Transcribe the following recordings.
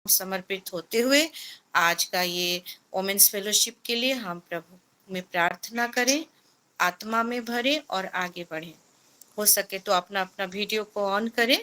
समर्पित होते हुए आज का ये वोमेन्स फेलोशिप के लिए हम प्रभु में प्रार्थना करें, आत्मा में भरे और आगे बढ़े। हो सके तो अपना अपना वीडियो को ऑन करें।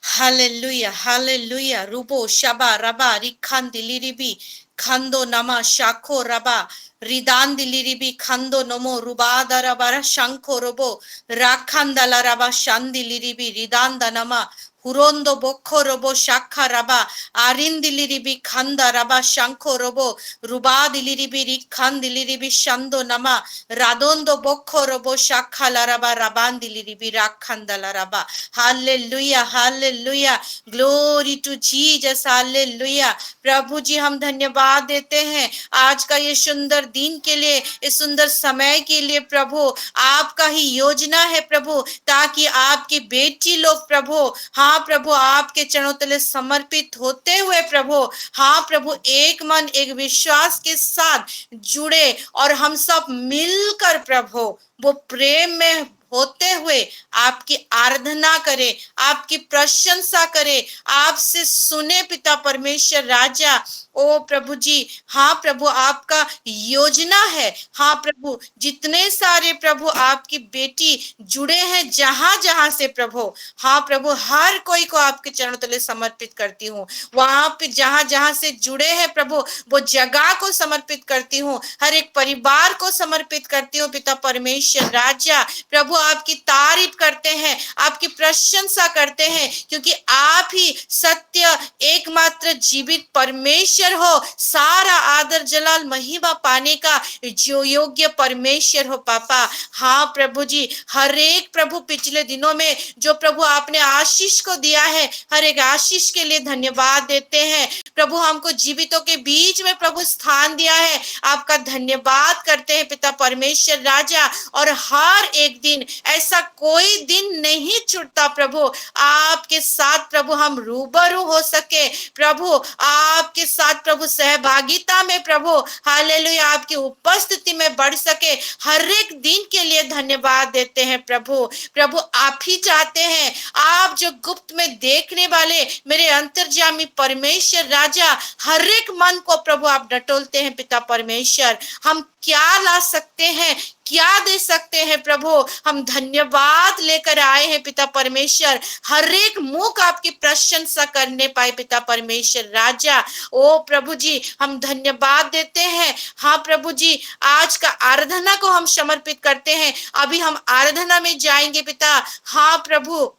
Hallelujah hallelujah. रूबो शबा रबा रिखान दिलिरिबी खंदो नमा शाखो रबा रिदान दिलिरिबी खंदो नमो रुबादा रबा शंखो रोबो राखंदला रबा शांदिलिरिबी रिदान दनमा हुरोंदो बोखो रोबो शाखा रबा आरिंदिलिरिबी खंदा रबा शंखो रोबो रुबा दिलिरिबी रिखान दिलिरिबी शंदो नमा रादोंदो बोखो रोबो शाखा लरबा रबान दिलिरिबी राखंदला रबा। Hallelujah hallelujah. Glory to Jesus. Hallelujah. प्रभु जी हम धन्यवाद देते हैं आज का ये सुंदर दिन के लिए, इस सुंदर समय के लिए। प्रभु आपका ही योजना है प्रभु, ताकि आपकी बेटी लोग प्रभु, हाँ प्रभु, आपके चरणों तले समर्पित होते हुए प्रभु, हाँ प्रभु, एक मन एक विश्वास के साथ जुड़े और हम सब मिलकर प्रभु वो प्रेम में होते हुए आपकी आराधना करे, आपकी प्रशंसा करे, आपसे सुने पिता परमेश्वर राजा। ओ प्रभु जी, हाँ प्रभु, आपका योजना है। हाँ प्रभु, जितने सारे प्रभु आपकी बेटी जुड़े हैं जहां जहां से प्रभु, हाँ प्रभु, हर कोई को आपके चरणों तले समर्पित करती हूँ। वहां पे जहां जहां से जुड़े हैं प्रभु, वो जगह को समर्पित करती हूँ, हर एक परिवार को समर्पित करती हूँ पिता परमेश्वर राजा। प्रभु आपकी तारीफ करते हैं, आपकी प्रशंसा करते हैं, क्योंकि आप ही सत्य एकमात्र जीवित परमेश्वर हो। सारा आदर जलाल महिमा पाने का जो योग्य परमेश्वर हो पापा। हाँ प्रभु जी, हर एक प्रभु पिछले दिनों में जो प्रभु आपने आशीष को दिया है, हर एक आशीष के लिए धन्यवाद देते हैं प्रभु। हमको जीवितों के बीच में प्रभु स्थान दिया है, आपका धन्यवाद करते हैं पिता परमेश्वर राजा। और हर एक दिन ऐसा कोई दिन नहीं छूटता प्रभु, आपके साथ प्रभु हम रूबरू हो सके प्रभु, आपके साथ प्रभु सहभागिता में प्रभु, हालेलुया, आपकी उपस्थिति में बढ़ सके। हर एक दिन के लिए धन्यवाद देते हैं प्रभु। प्रभु आप ही चाहते हैं, आप जो गुप्त में देखने वाले मेरे अंतर्यामी परमेश्वर राजा, हर एक मन को प्रभु आप डटोलते हैं पिता परमेश्वर। हम क्या ला सकते हैं, क्या दे सकते हैं प्रभु, हम धन्यवाद लेकर आए हैं पिता परमेश्वर। हर एक मुख आपकी प्रशंसा करने पाए पिता परमेश्वर राजा। ओ प्रभु जी हम धन्यवाद देते हैं। हाँ प्रभु जी, आज का आराधना को हम समर्पित करते हैं। अभी हम आराधना में जाएंगे पिता। हाँ प्रभु,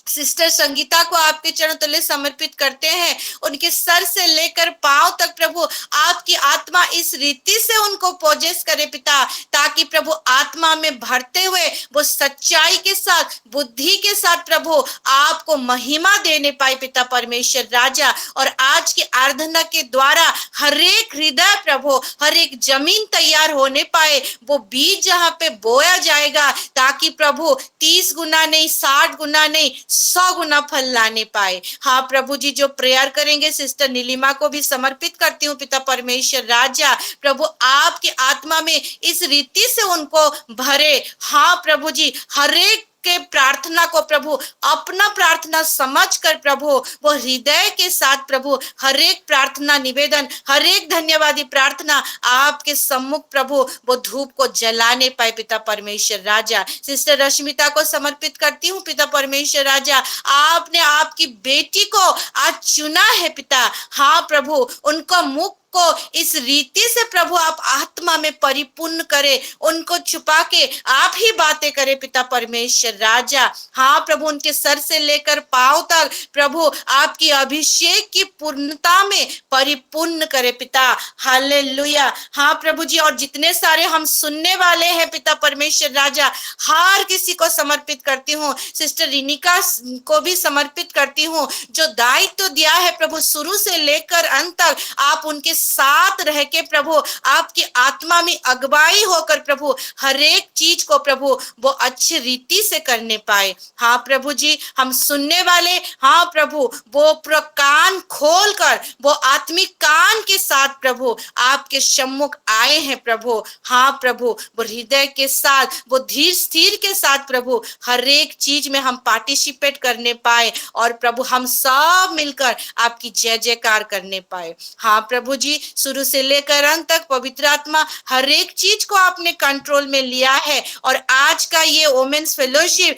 सिस्टर संगीता को आपके चरणों तले समर्पित करते हैं। उनके सर से लेकर पांव तक प्रभु आपकी आत्मा इस रीति से उनको पोजेस करे पिता, ताकि प्रभु आत्मा में भरते हुए वो सच्चाई के साथ, बुद्धि के साथ प्रभु आपको महिमा देने पाए पिता परमेश्वर राजा। और आज की आराधना के द्वारा हर एक हृदय प्रभु, हर एक जमीन तैयार होने पाए, वो बीज जहां पे बोया जाएगा, ताकि प्रभु 30 गुना नहीं, 60 गुना नहीं, 100 गुना फल लाने पाए। हाँ प्रभु जी, जो प्रेयर करेंगे सिस्टर नीलिमा को भी समर्पित करती हूँ पिता परमेश्वर राजा। प्रभु आपकी आत्मा में इस रीति से उनको भरे। हाँ प्रभु जी, हर एक के प्रार्थना को प्रभु अपना प्रार्थना समझकर प्रभु वो हृदय के साथ प्रभु हर एक प्रार्थना निवेदन, हर एक धन्यवादी प्रार्थना आपके सम्मुख प्रभु वो धूप को जलाने पाए पिता परमेश्वर राजा। सिस्टर रश्मिता को समर्पित करती हूँ पिता परमेश्वर राजा। आपने आपकी बेटी को आज चुना है पिता। हाँ प्रभु, उनको मुख को इस रीति से प्रभु आप आत्मा में परिपूर्ण करे, उनको छुपा के आप ही बातें करे पिता परमेश्वर राजा। हाँ प्रभु, उनके सर से लेकर पांव तक प्रभु आपकी अभिषेक की पूर्णता में परिपूर्ण करे पिता। हालेलुया। हाँ प्रभु जी, और जितने सारे हम सुनने वाले हैं पिता परमेश्वर राजा, हर किसी को समर्पित करती हूँ। सिस्टर रिनिका को भी समर्पित करती हूँ, जो दायित्व दिया है प्रभु शुरू से लेकर अंत तक आप उनके साथ रह के प्रभु, आपकी आत्मा में अगुवाई होकर प्रभु हर एक चीज को प्रभु वो अच्छी रीति से करने पाए। हाँ प्रभु जी, हम सुनने वाले, हाँ प्रभु, वो कान खोल कर, वो आत्मिक कान के साथ प्रभु आपके सम्मुख आए हैं प्रभु। हाँ प्रभु, वो हृदय के साथ, वो धीर स्थिर के साथ प्रभु हर एक चीज में हम पार्टिसिपेट करने पाए, और प्रभु हम सब मिलकर आपकी जय जयकार करने पाए। हाँ प्रभु जी, शुरू से लेकर अंत तक पवित्र आत्मा हर एक चीज को आपने कंट्रोल में लिया है, और आज का ये वोमेन्स फेलोशिप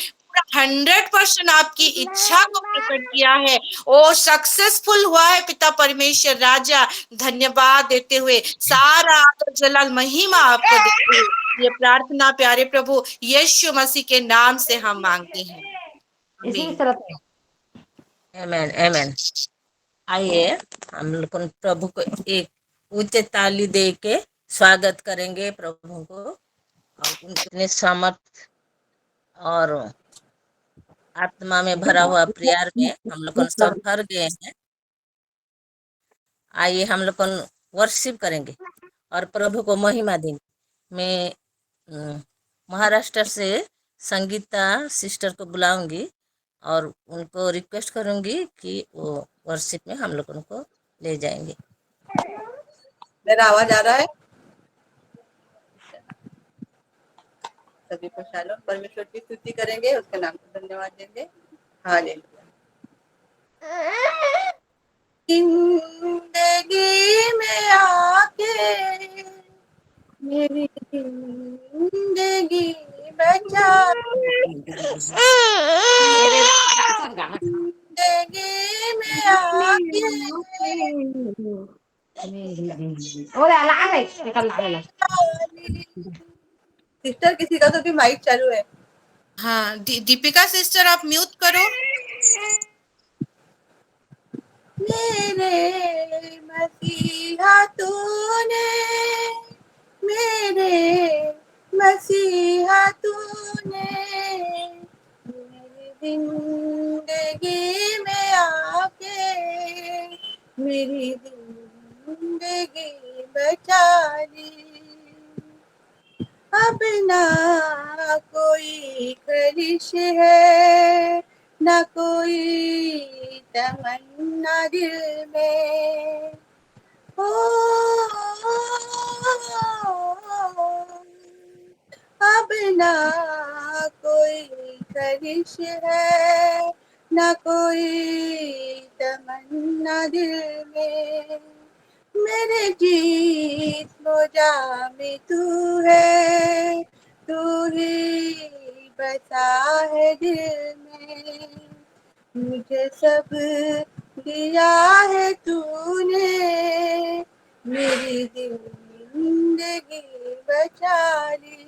100% आपकी इच्छा को प्रकट किया है, वो सक्सेसफुल हुआ है। पिता परमेश्वर राजा, धन्यवाद देते हुए, सारा आदर जलाल महिमा आपको देते हुए, ये प्रार्थना प्यारे प्रभु यीशु मसीह के नाम से हम मांगते हैं, आमीन। आमेन आमेन। आइए हम लोग प्रभु को एक उच्च ताली दे के स्वागत करेंगे प्रभु को, और उनके सामर्थ और आत्मा में भरा हुआ प्यार में हम लोग सब भर गए हैं। आइए हम लोग वर्शिप करेंगे और प्रभु को महिमा देंगे। मैं महाराष्ट्र से संगीता सिस्टर को बुलाऊंगी और उनको रिक्वेस्ट करूंगी कि वो वर्शिप में हम लोग उनको ले जाएंगे। मेरा आवाज आ रहा है? सभी को शालोम। परमेश्वर की स्तुति करेंगे, उसके नाम को धन्यवाद देंगे। हालेलुया। जिंदगी में आके मेरी जिंदगी बचा, जिंदगी में आके सिस्टर किसी का तो भी माइक चालू है। हाँ दीपिका सिस्टर आप म्यूट करो। मेरे मसीहा तूने, मेरे मसीहा तूने मेरी जिंदगी में आके मेरी जिंदगी बचा ली। अब ना कोई ख्वाहिश है, ना कोई तमन्ना दिल में, ओ अब ना कोई ख्वाहिश है, ना कोई तमन्ना दिल में, मेरे जिस्म जाँ में तू है, तू ही बसा है दिल में, मुझे सब दिया है तूने, मेरी जिंदगी बचा ली,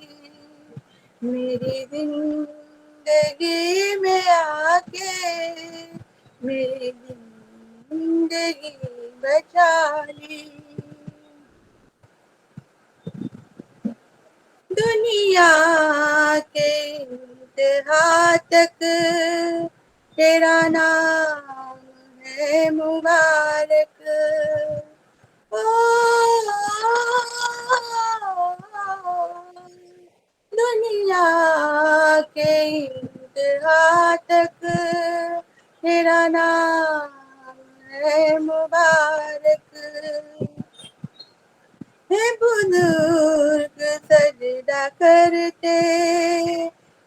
मेरी जिंदगी में आके मेरी जिंदगी बचा ली। दुनिया के इंतहा तक तेरा नाम है मुबारक, ओ दुनिया के इंतहा तक तेरा नाम है मुबारक, हे बुजुर्ग सजदा करते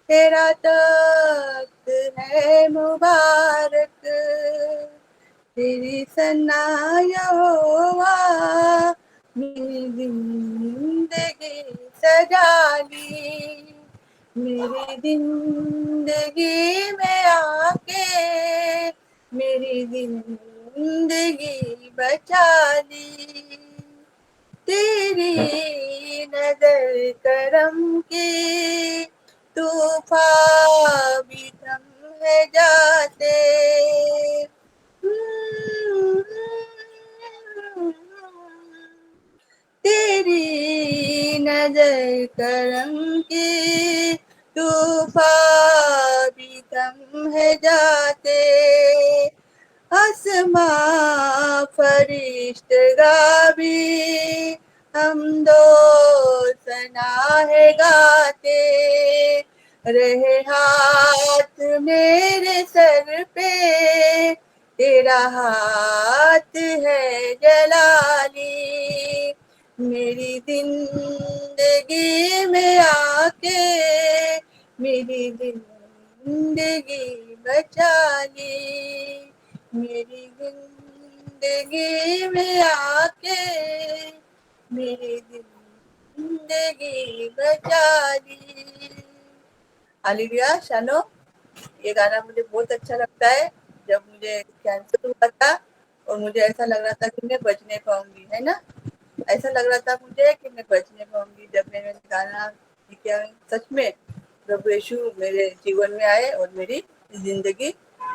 तेरा तख्त है मुबारक, तेरी सना यहोवा मेरी जिंदगी सजा ली, मेरी जिंदगी में आके मेरी जिंदगी बचा ली, तेरी नजर करम की तूफान भी थम है जाते, तेरी नजर करम की तूफान भी थम है जाते, आसमां फरिश्ते फरिश्ता भी हम दो सना है गाते रहे हाथ मेरे सर पे तेरा हाथ है जलाली मेरी जिंदगी में आके मेरी जिंदगी बचा ली मेरी जिंदगी में आके मेरी जिंदगी बचा ली हालेलुया शालो ये गाना मुझे बहुत अच्छा लगता है जब मुझे कैंसर हुआ था और मुझे ऐसा लग रहा था कि मैं बच नहीं पाऊंगी है ना ऐसा लग रहा था मुझे कि मैं बच नहीं पाऊंगी जब मैंने गाना किया सच में प्रभु यीशु मेरे जीवन में आए और मेरी जिंदगी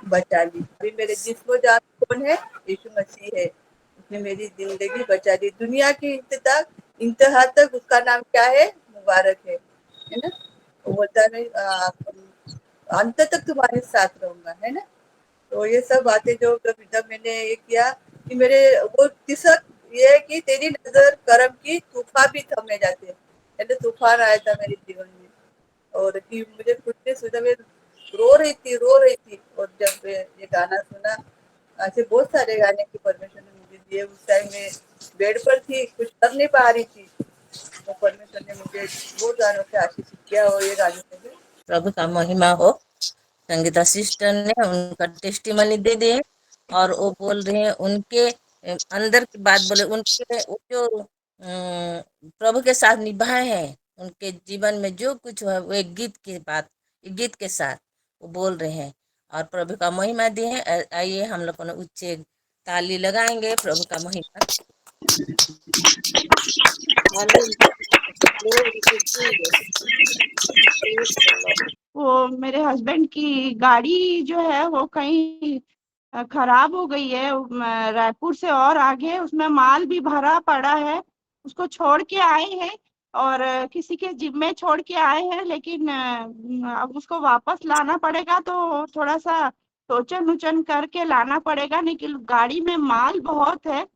बचा ली अभी मेरे जिस्म जान कौन है यीशु मसीह है उसने मेरी जिंदगी बचा दी दुनिया की इंतहा तक उसका नाम क्या है मुबारक है ना वो बोलता है अंत तक तुम्हारे साथ रहूंगा है ना तो ये सब बातें जो जब मैंने ये किया कि मेरे वो तिसक ये है कि तेरी नजर करम की तूफान भी थमने जाते हैं तो तूफान आया था मेरे जीवन में और कि मुझे खुद से सुना मैं रो रही थी और जब ये गाना सुना ऐसे बहुत सारे गाने की परमिशन मुझे दिए उस टाइम में बेड पर थी कुछ कर नहीं पा रही थी तो परमेश्वर ने मुझे बहुत गानों से आशीषित किया और ये गाने से प्रभु का महिमा हो। संगीता सिस्टर ने उनका टेस्टिमनी दे दिए और वो बोल रहे हैं उनके अंदर की बात बोले उनके वो जो प्रभु के साथ निभाए हैं उनके जीवन में जो कुछ हुआ वो एक गीत की बात एक गीत के साथ वो बोल रहे हैं और प्रभु का महिमा दिए हैं। आइए हम लोग उच्च ताली लगाएंगे प्रभु का महिमा। वो मेरे हस्बैंड की गाड़ी जो है वो कहीं खराब हो गई है रायपुर से और आगे उसमें माल भी भरा पड़ा है उसको छोड़ के आए हैं और किसी के जिम में छोड़ के आए हैं लेकिन अब उसको वापस लाना पड़ेगा तो थोड़ा सा सोचन उचन करके लाना पड़ेगा लेकिन गाड़ी में माल बहुत है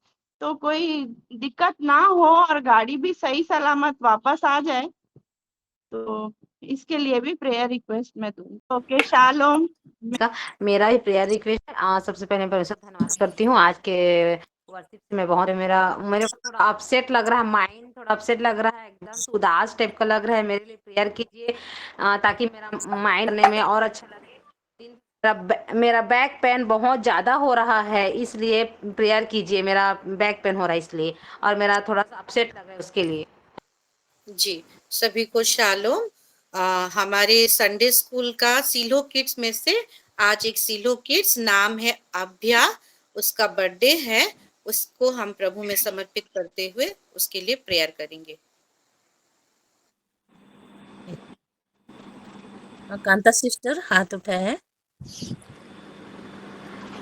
तो कोई दिक्कत ना हो और गाड़ी भी सही सलामत वापस आ जाए तो इसके लिए भी प्रेयर रिक्वेस्ट मैं दूंगी। Okay shalom. मेरा ही प्रेयर रिक्वेस्ट है सबसे पहले परमेश्वर धन्यवाद करती हूँ आज के वर्शिप से मैं बहुत मेरे को थोड़ा अपसेट लग रहा है माइंड थोड़ा अपसेट लग रहा है एकदम से उदास टाइप का लग रहा है मेरे लिए प्रेयर कीजिए ताकि मेरा माइंड करने में और अच्छा लगे मेरा बैक पेन बहुत ज्यादा हो रहा है इसलिए प्रेयर कीजिए मेरा बैक पेन हो रहा है इसलिए और मेरा थोड़ा सा अपसेट लग रहा है उसके लिए जी सभी को शालोम। हमारे संडे स्कूल का सीलो किड्स में से आज एक सीलो किड्स नाम है अभ्या उसका बर्थडे है उसको हम प्रभु में समर्पित करते हुए उसके लिए प्रेयर करेंगे। कांता सिस्टर हाथ उठाए हैं।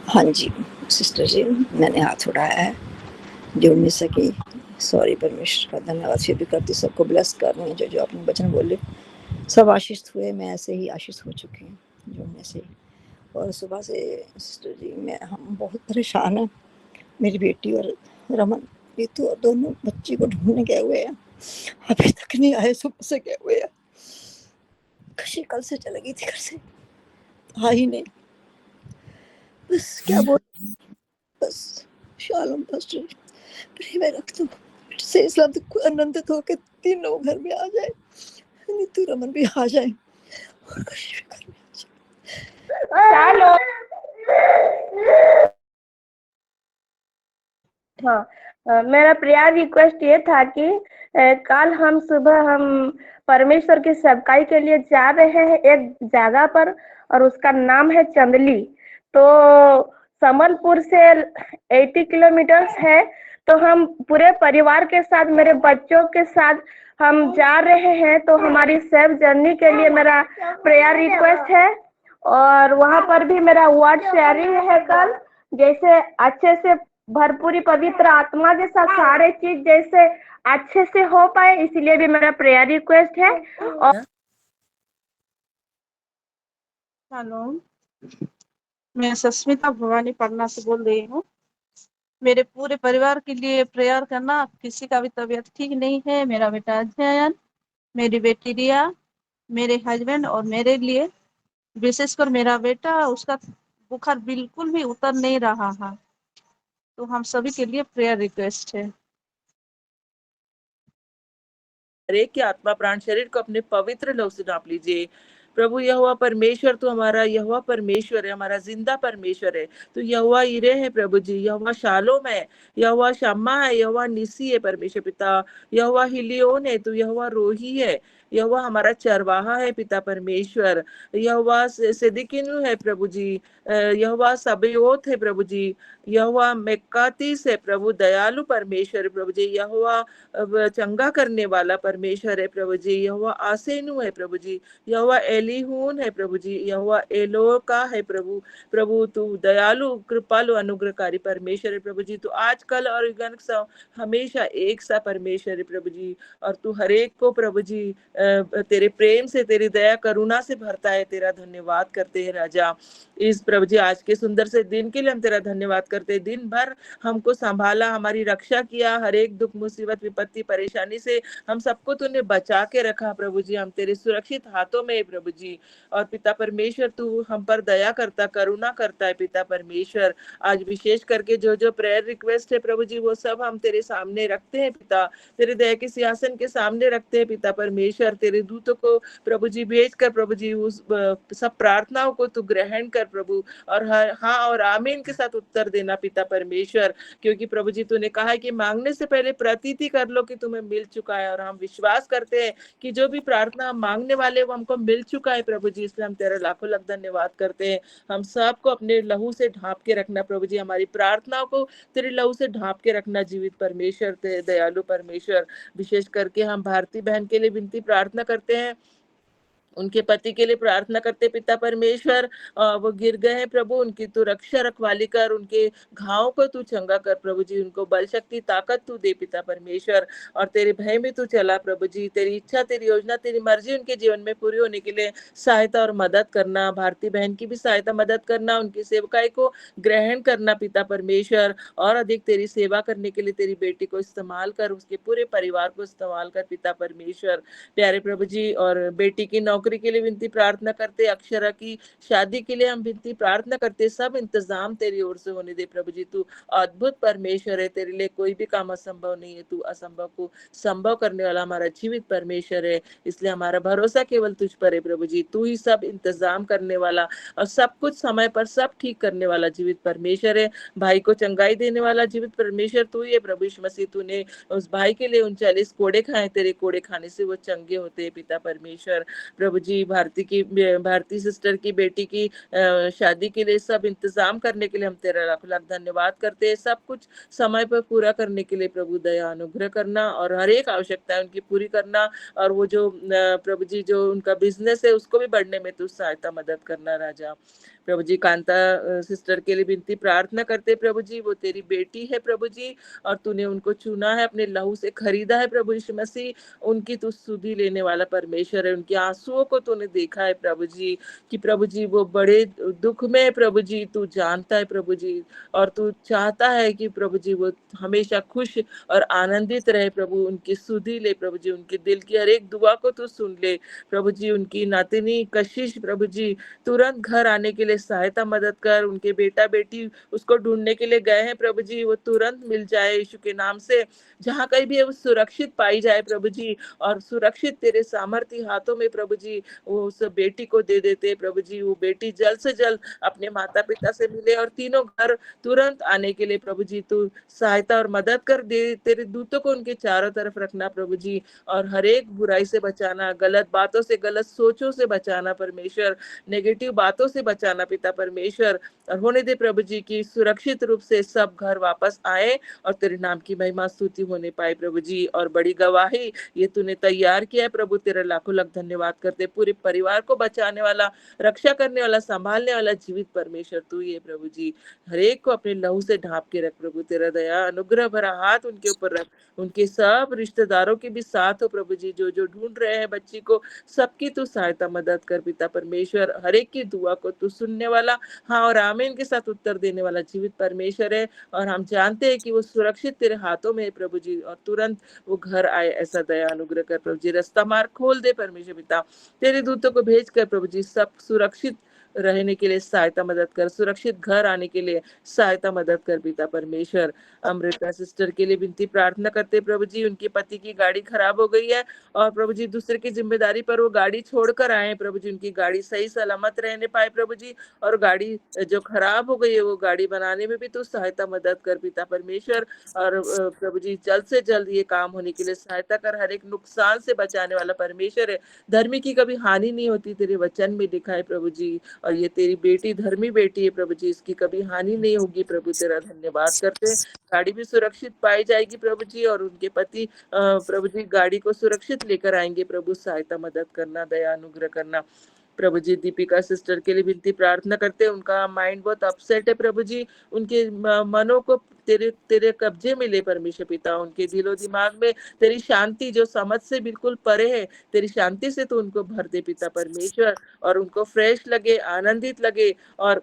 हाँ जी सिस्टर जी मैंने हाथ उठाया है जो मिल सकी सॉरी परमेश्वर का धन्यवाद फिर भी करती सबको ब्लेस कर रही हैं जो अपने वचन बोले सब आशीष हुए मैं ऐसे ही आशीष हो चुकी हूँ जो मैं से और सुबह से सिस्टर जी मैं हम बहुत परेशान हैं मेरी बेटी और रमन रीतू और दोनों बच्ची को ढूंढने गए हुए हैं अभी तक नहीं आए सुबह से गए हुए हैं कशी कल से चली गई थी घर से आ ही नहीं बस क्या बोल बस शालोम पास्टर प्रे में रख दो से इस्लाम तक आनंदित होकर तीनों घर में आ जाए नीतू रमन भी आ जाए और कशिश घर में आ जाए हाँ मेरा प्रेयर रिक्वेस्ट ये था कि कल हम सुबह हम परमेश्वर की सेवकाई के लिए जा रहे हैं एक जगह पर और उसका नाम है चंदली तो समलपुर से 80 किलोमीटर है तो हम पूरे परिवार के साथ मेरे बच्चों के साथ हम जा रहे हैं तो हमारी सेफ जर्नी के लिए मेरा प्रेयर रिक्वेस्ट है और वहां पर भी मेरा वर्ड शेयरिंग है कल जैसे अच्छे से भरपूरी पवित्र आत्मा के साथ सारे चीज जैसे अच्छे से हो पाए इसलिए भी मेरा प्रेयर रिक्वेस्ट है और शालोम मैं सस्मिता भवानी पटना से बोल रही हूँ मेरे पूरे परिवार के लिए प्रेयर करना। किसी का भी तबीयत ठीक नहीं है, मेरा बेटा अध्ययन, मेरी बेटी रिया, मेरे हस्बैंड और मेरे लिए, विशेषकर मेरा बेटा, उसका बुखार बिल्कुल भी उतर नहीं रहा है, तो हम सभी के लिए प्रेयर रिक्वेस्ट है। हर एक की आत्मा प्राण शरीर को अपने पवित्र लहू से ढांप लीजिए। प्रभु यहोवा परमेश्वर, तू हमारा यहोवा परमेश्वर है, हमारा जिंदा परमेश्वर है। तू यहोवा ईरे है प्रभु जी, यहोवा शालोम है, यहोवा शम्मा है, यहोवा निसी है परमेश्वर पिता, यहोवा हिलियोन है, तू यहोवा रोही है, यहोवा हमारा चरवाहा है पिता परमेश्वर, यहोवा सिद्दीकीनु है प्रभु जी, यहोवा सबयोत है प्रभु जी, यहोवा मेक्कातीस है प्रभु, दयालु परमेश्वर है प्रभु जी, यहोवा चंगा करने वाला परमेश्वर है प्रभु जी, यहोवा आसेनु है प्रभु जी, यहोवा एलीहून है प्रभु जी, यहोवा एलोका है प्रभु। प्रभु तू दयालु कृपालु अनुग्रहकारी परमेश्वर है प्रभु जी, तू आजकल और हमेशा एक सा परमेश्वर है प्रभु जी, और तू हर एक को प्रभु जी तेरे प्रेम से, तेरी दया करुणा से भरता है। तेरा धन्यवाद करते हैं राजा, इस प्रभु जी आज के सुंदर से दिन के लिए हम तेरा धन्यवाद करते हैं। दिन भर हमको संभाला, हमारी रक्षा किया, हर एक दुख मुसीबत विपत्ति परेशानी से हम सबको तूने बचा के रखा प्रभु जी, हम तेरे सुरक्षित हाथों में है प्रभु जी। और पिता परमेश्वर तू हम पर दया करता, करुणा करता है पिता परमेश्वर। आज विशेष करके जो जो प्रेयर रिक्वेस्ट है प्रभु जी, वो सब हम तेरे सामने रखते हैं पिता, तेरे दया के सिंहासन के सामने रखते हैं पिता परमेश्वर। तेरे दूतों को प्रभु जी भेज कर प्रभु जी उस सब प्रार्थनाओं को तू ग्रहण कर प्रभु, और हाँ और आमीन के साथ उत्तर देना पिता परमेश्वर, क्योंकि प्रभु जी तूने कहा है कि मांगने से पहले प्रतीति कर लो कि तुम्हें मिल चुका है, और हम विश्वास करते हैं कि जो भी प्रार्थना हम मांगने वाले वो हमको मिल चुका है प्रभु जी, इसलिए हम तेरा लाखों लाख धन्यवाद करते हैं। हम सबको अपने लहू से ढांप के रखना प्रभु जी, हमारी प्रार्थनाओं को तेरे लहू से ढांप के रखना जीवित परमेश्वर, तेरे दयालु परमेश्वर। विशेष करके हम भारती बहन के लिए विनती प्रार्थना करते हैं, उनके पति के लिए प्रार्थना करते पिता परमेश्वर, वो गिर गए हैं प्रभु, उनकी तू रक्षा रखवाली कर, उनके घावों को तू चंगा कर प्रभु जी, उनको बल शक्ति ताकत तू दे पिता परमेश्वर, और तेरे भय में तू चला प्रभु जी। तेरी इच्छा, तेरी योजना, तेरी मर्जी उनके जीवन में पूरी होने के लिए सहायता और मदद करना, भारती बहन की भी सहायता मदद करना, उनकी सेवकाई को ग्रहण करना पिता परमेश्वर, और अधिक तेरी सेवा करने के लिए तेरी बेटी को इस्तेमाल कर, उसके पूरे परिवार को इस्तेमाल कर पिता परमेश्वर। प्यारे प्रभु जी, और बेटी की नौकरी के लिए विनती प्रार्थना करते, अक्षरा की शादी के लिए हम विनती प्रार्थना करते, सब इंतजाम तेरी ओर से होने दे प्रभु जी। तू अद्भुत परमेश्वर है, तेरे लिए कोई भी काम असंभव नहीं है, तू असंभव को संभव करने वाला हमारा जीवित परमेश्वर है, इसलिए हमारा भरोसा केवल तुझ पर है प्रभु जी। तू ही सब इंतजाम करने वाला और सब कुछ समय पर सब ठीक करने वाला जीवित परमेश्वर है, भाई को चंगाई देने वाला जीवित परमेश्वर तू ही है प्रभु यीशु मसीह। तूने उस भाई के लिए 39 कोड़े खाए, तेरे कोड़े खाने से वो चंगे होते हैं पिता परमेश्वर। प्रभु जी भारती सिस्टर की बेटी की शादी के लिए सब इंतजाम करने के लिए हम तेरा लाख लाख धन्यवाद करते हैं, सब कुछ समय पर पूरा करने के लिए प्रभु दया अनुग्रह करना, और हर एक आवश्यकता उनकी पूरी करना, और वो जो प्रभु जी जो उनका बिजनेस है उसको भी बढ़ने में तू सहायता मदद करना राजा। प्रभु जी कांता सिस्टर के लिए विनती प्रार्थना करते प्रभु जी, वो तेरी बेटी है प्रभु जी, और तूने उनको चुना है, अपने लहू से खरीदा है प्रभु यीशु मसीह, उनकी तू सुधि लेने वाला परमेश्वर है, उनके आंसुओं को तूने देखा है प्रभु जी, कि प्रभु जी वो बड़े दुख में है प्रभु जी, तू जानता है प्रभु जी, और तू चाहता है कि प्रभु जी वो हमेशा खुश और आनंदित रहे प्रभु, उनकी सुधि ले प्रभु जी, उनके दिल की हर एक दुआ को तू सुन ले प्रभु जी। उनकी नातिनी कशिश प्रभु जी तुरंत घर आने के लिए सहायता मदद कर, उनके बेटा बेटी उसको ढूंढने के लिए गए हैं प्रभु जी, वो तुरंत मिल जाए यीशु के नाम से, जहाँ कहीं भी है वो सुरक्षित पाई जाए प्रभु जी, और सुरक्षित तेरे सामर्थ्य हाथों में प्रभु जी वो उस बेटी को दे देते प्रभु जी। वो बेटी जल्द से जल्द अपने माता पिता से मिले, और तीनों घर तुरंत आने के लिए प्रभु जी तू सहायता और मदद कर दे, तेरे दूतों को उनके चारों तरफ रखना प्रभु जी, और हर एक बुराई से बचाना, गलत बातों से, गलत सोचों से बचाना परमेश्वर, नेगेटिव बातों से बचाना पिता परमेश्वर, और होने दे प्रभु जी की सुरक्षित रूप से सब घर वापस आए और तेरे नाम की महिमा स्तुति होने पाए प्रभु जी। और बड़ी गवाही ये तूने तैयार किया है प्रभु, तेरा लाखों लाख धन्यवाद करते करते, पूरे परिवार को बचाने वाला, रक्षा करने वाला, संभालने वाला जीवित परमेश्वर तू ही है प्रभु जी। हर एक को अपने लहू से ढांप के रख प्रभु, तेरा दया अनुग्रह भरा हाथ उनके ऊपर रख। उनके सब रिश्तेदारों के भी साथ हो प्रभु जी, जो जो ढूंढ रहे हैं बच्ची को, सबकी तू सहायता मदद कर पिता परमेश्वर। हर एक की दुआ को तू सुनने वाला, हाँ और आमीन के साथ उत्तर देने वाला जीवित परमेश्वर है। और हम जानते हैं कि वो सुरक्षित तेरे हाथों में है प्रभु जी, और तुरंत वो घर आए, ऐसा दया अनुग्रह कर प्रभु जी। रास्ता मार्ग खोल दे परमेश्वर पिता, तेरे दूतों को भेज कर प्रभु जी सब सुरक्षित रहने के लिए सहायता मदद कर, सुरक्षित घर आने के लिए सहायता मदद कर पिता परमेश्वर। अमृता सिस्टर के लिए विनती प्रार्थना करते प्रभु जी, उनके पति की गाड़ी खराब हो गई है और प्रभु जी दूसरे की जिम्मेदारी पर वो गाड़ी छोड़कर आए प्रभु जी, उनकी गाड़ी सही सलामत रहने पाए प्रभु जी। और गाड़ी जो खराब हो गई है वो गाड़ी बनाने में भी तू सहायता मदद कर पिता परमेश्वर। और प्रभु जी जल्द से जल्द ये काम होने के लिए सहायता कर, हर एक नुकसान से बचाने वाला परमेश्वर है। धर्मी की कभी हानि नहीं होती, तेरे वचन में लिखा है प्रभु जी। और ये तेरी बेटी धर्मी बेटी है प्रभु जी, इसकी कभी हानि नहीं होगी प्रभु, तेरा धन्यवाद करते हैं। गाड़ी भी सुरक्षित पाई जाएगी प्रभु जी, और उनके पति प्रभु जी गाड़ी को सुरक्षित लेकर आएंगे प्रभु, सहायता मदद करना, दया अनुग्रह करना प्रभु जी। दीपिका सिस्टर के लिए विनती प्रार्थना करते हैं, उनका माइंड बहुत अपसेट है प्रभु जी, उनके मनों को तेरे तेरे कब्जे में ले परमेश्वर पिता, उनके दिलो दिमाग में तेरी शांति जो समझ से बिल्कुल परे है, तेरी शांति से तो उनको भर दे पिता परमेश्वर, और उनको फ्रेश लगे, आनंदित लगे, और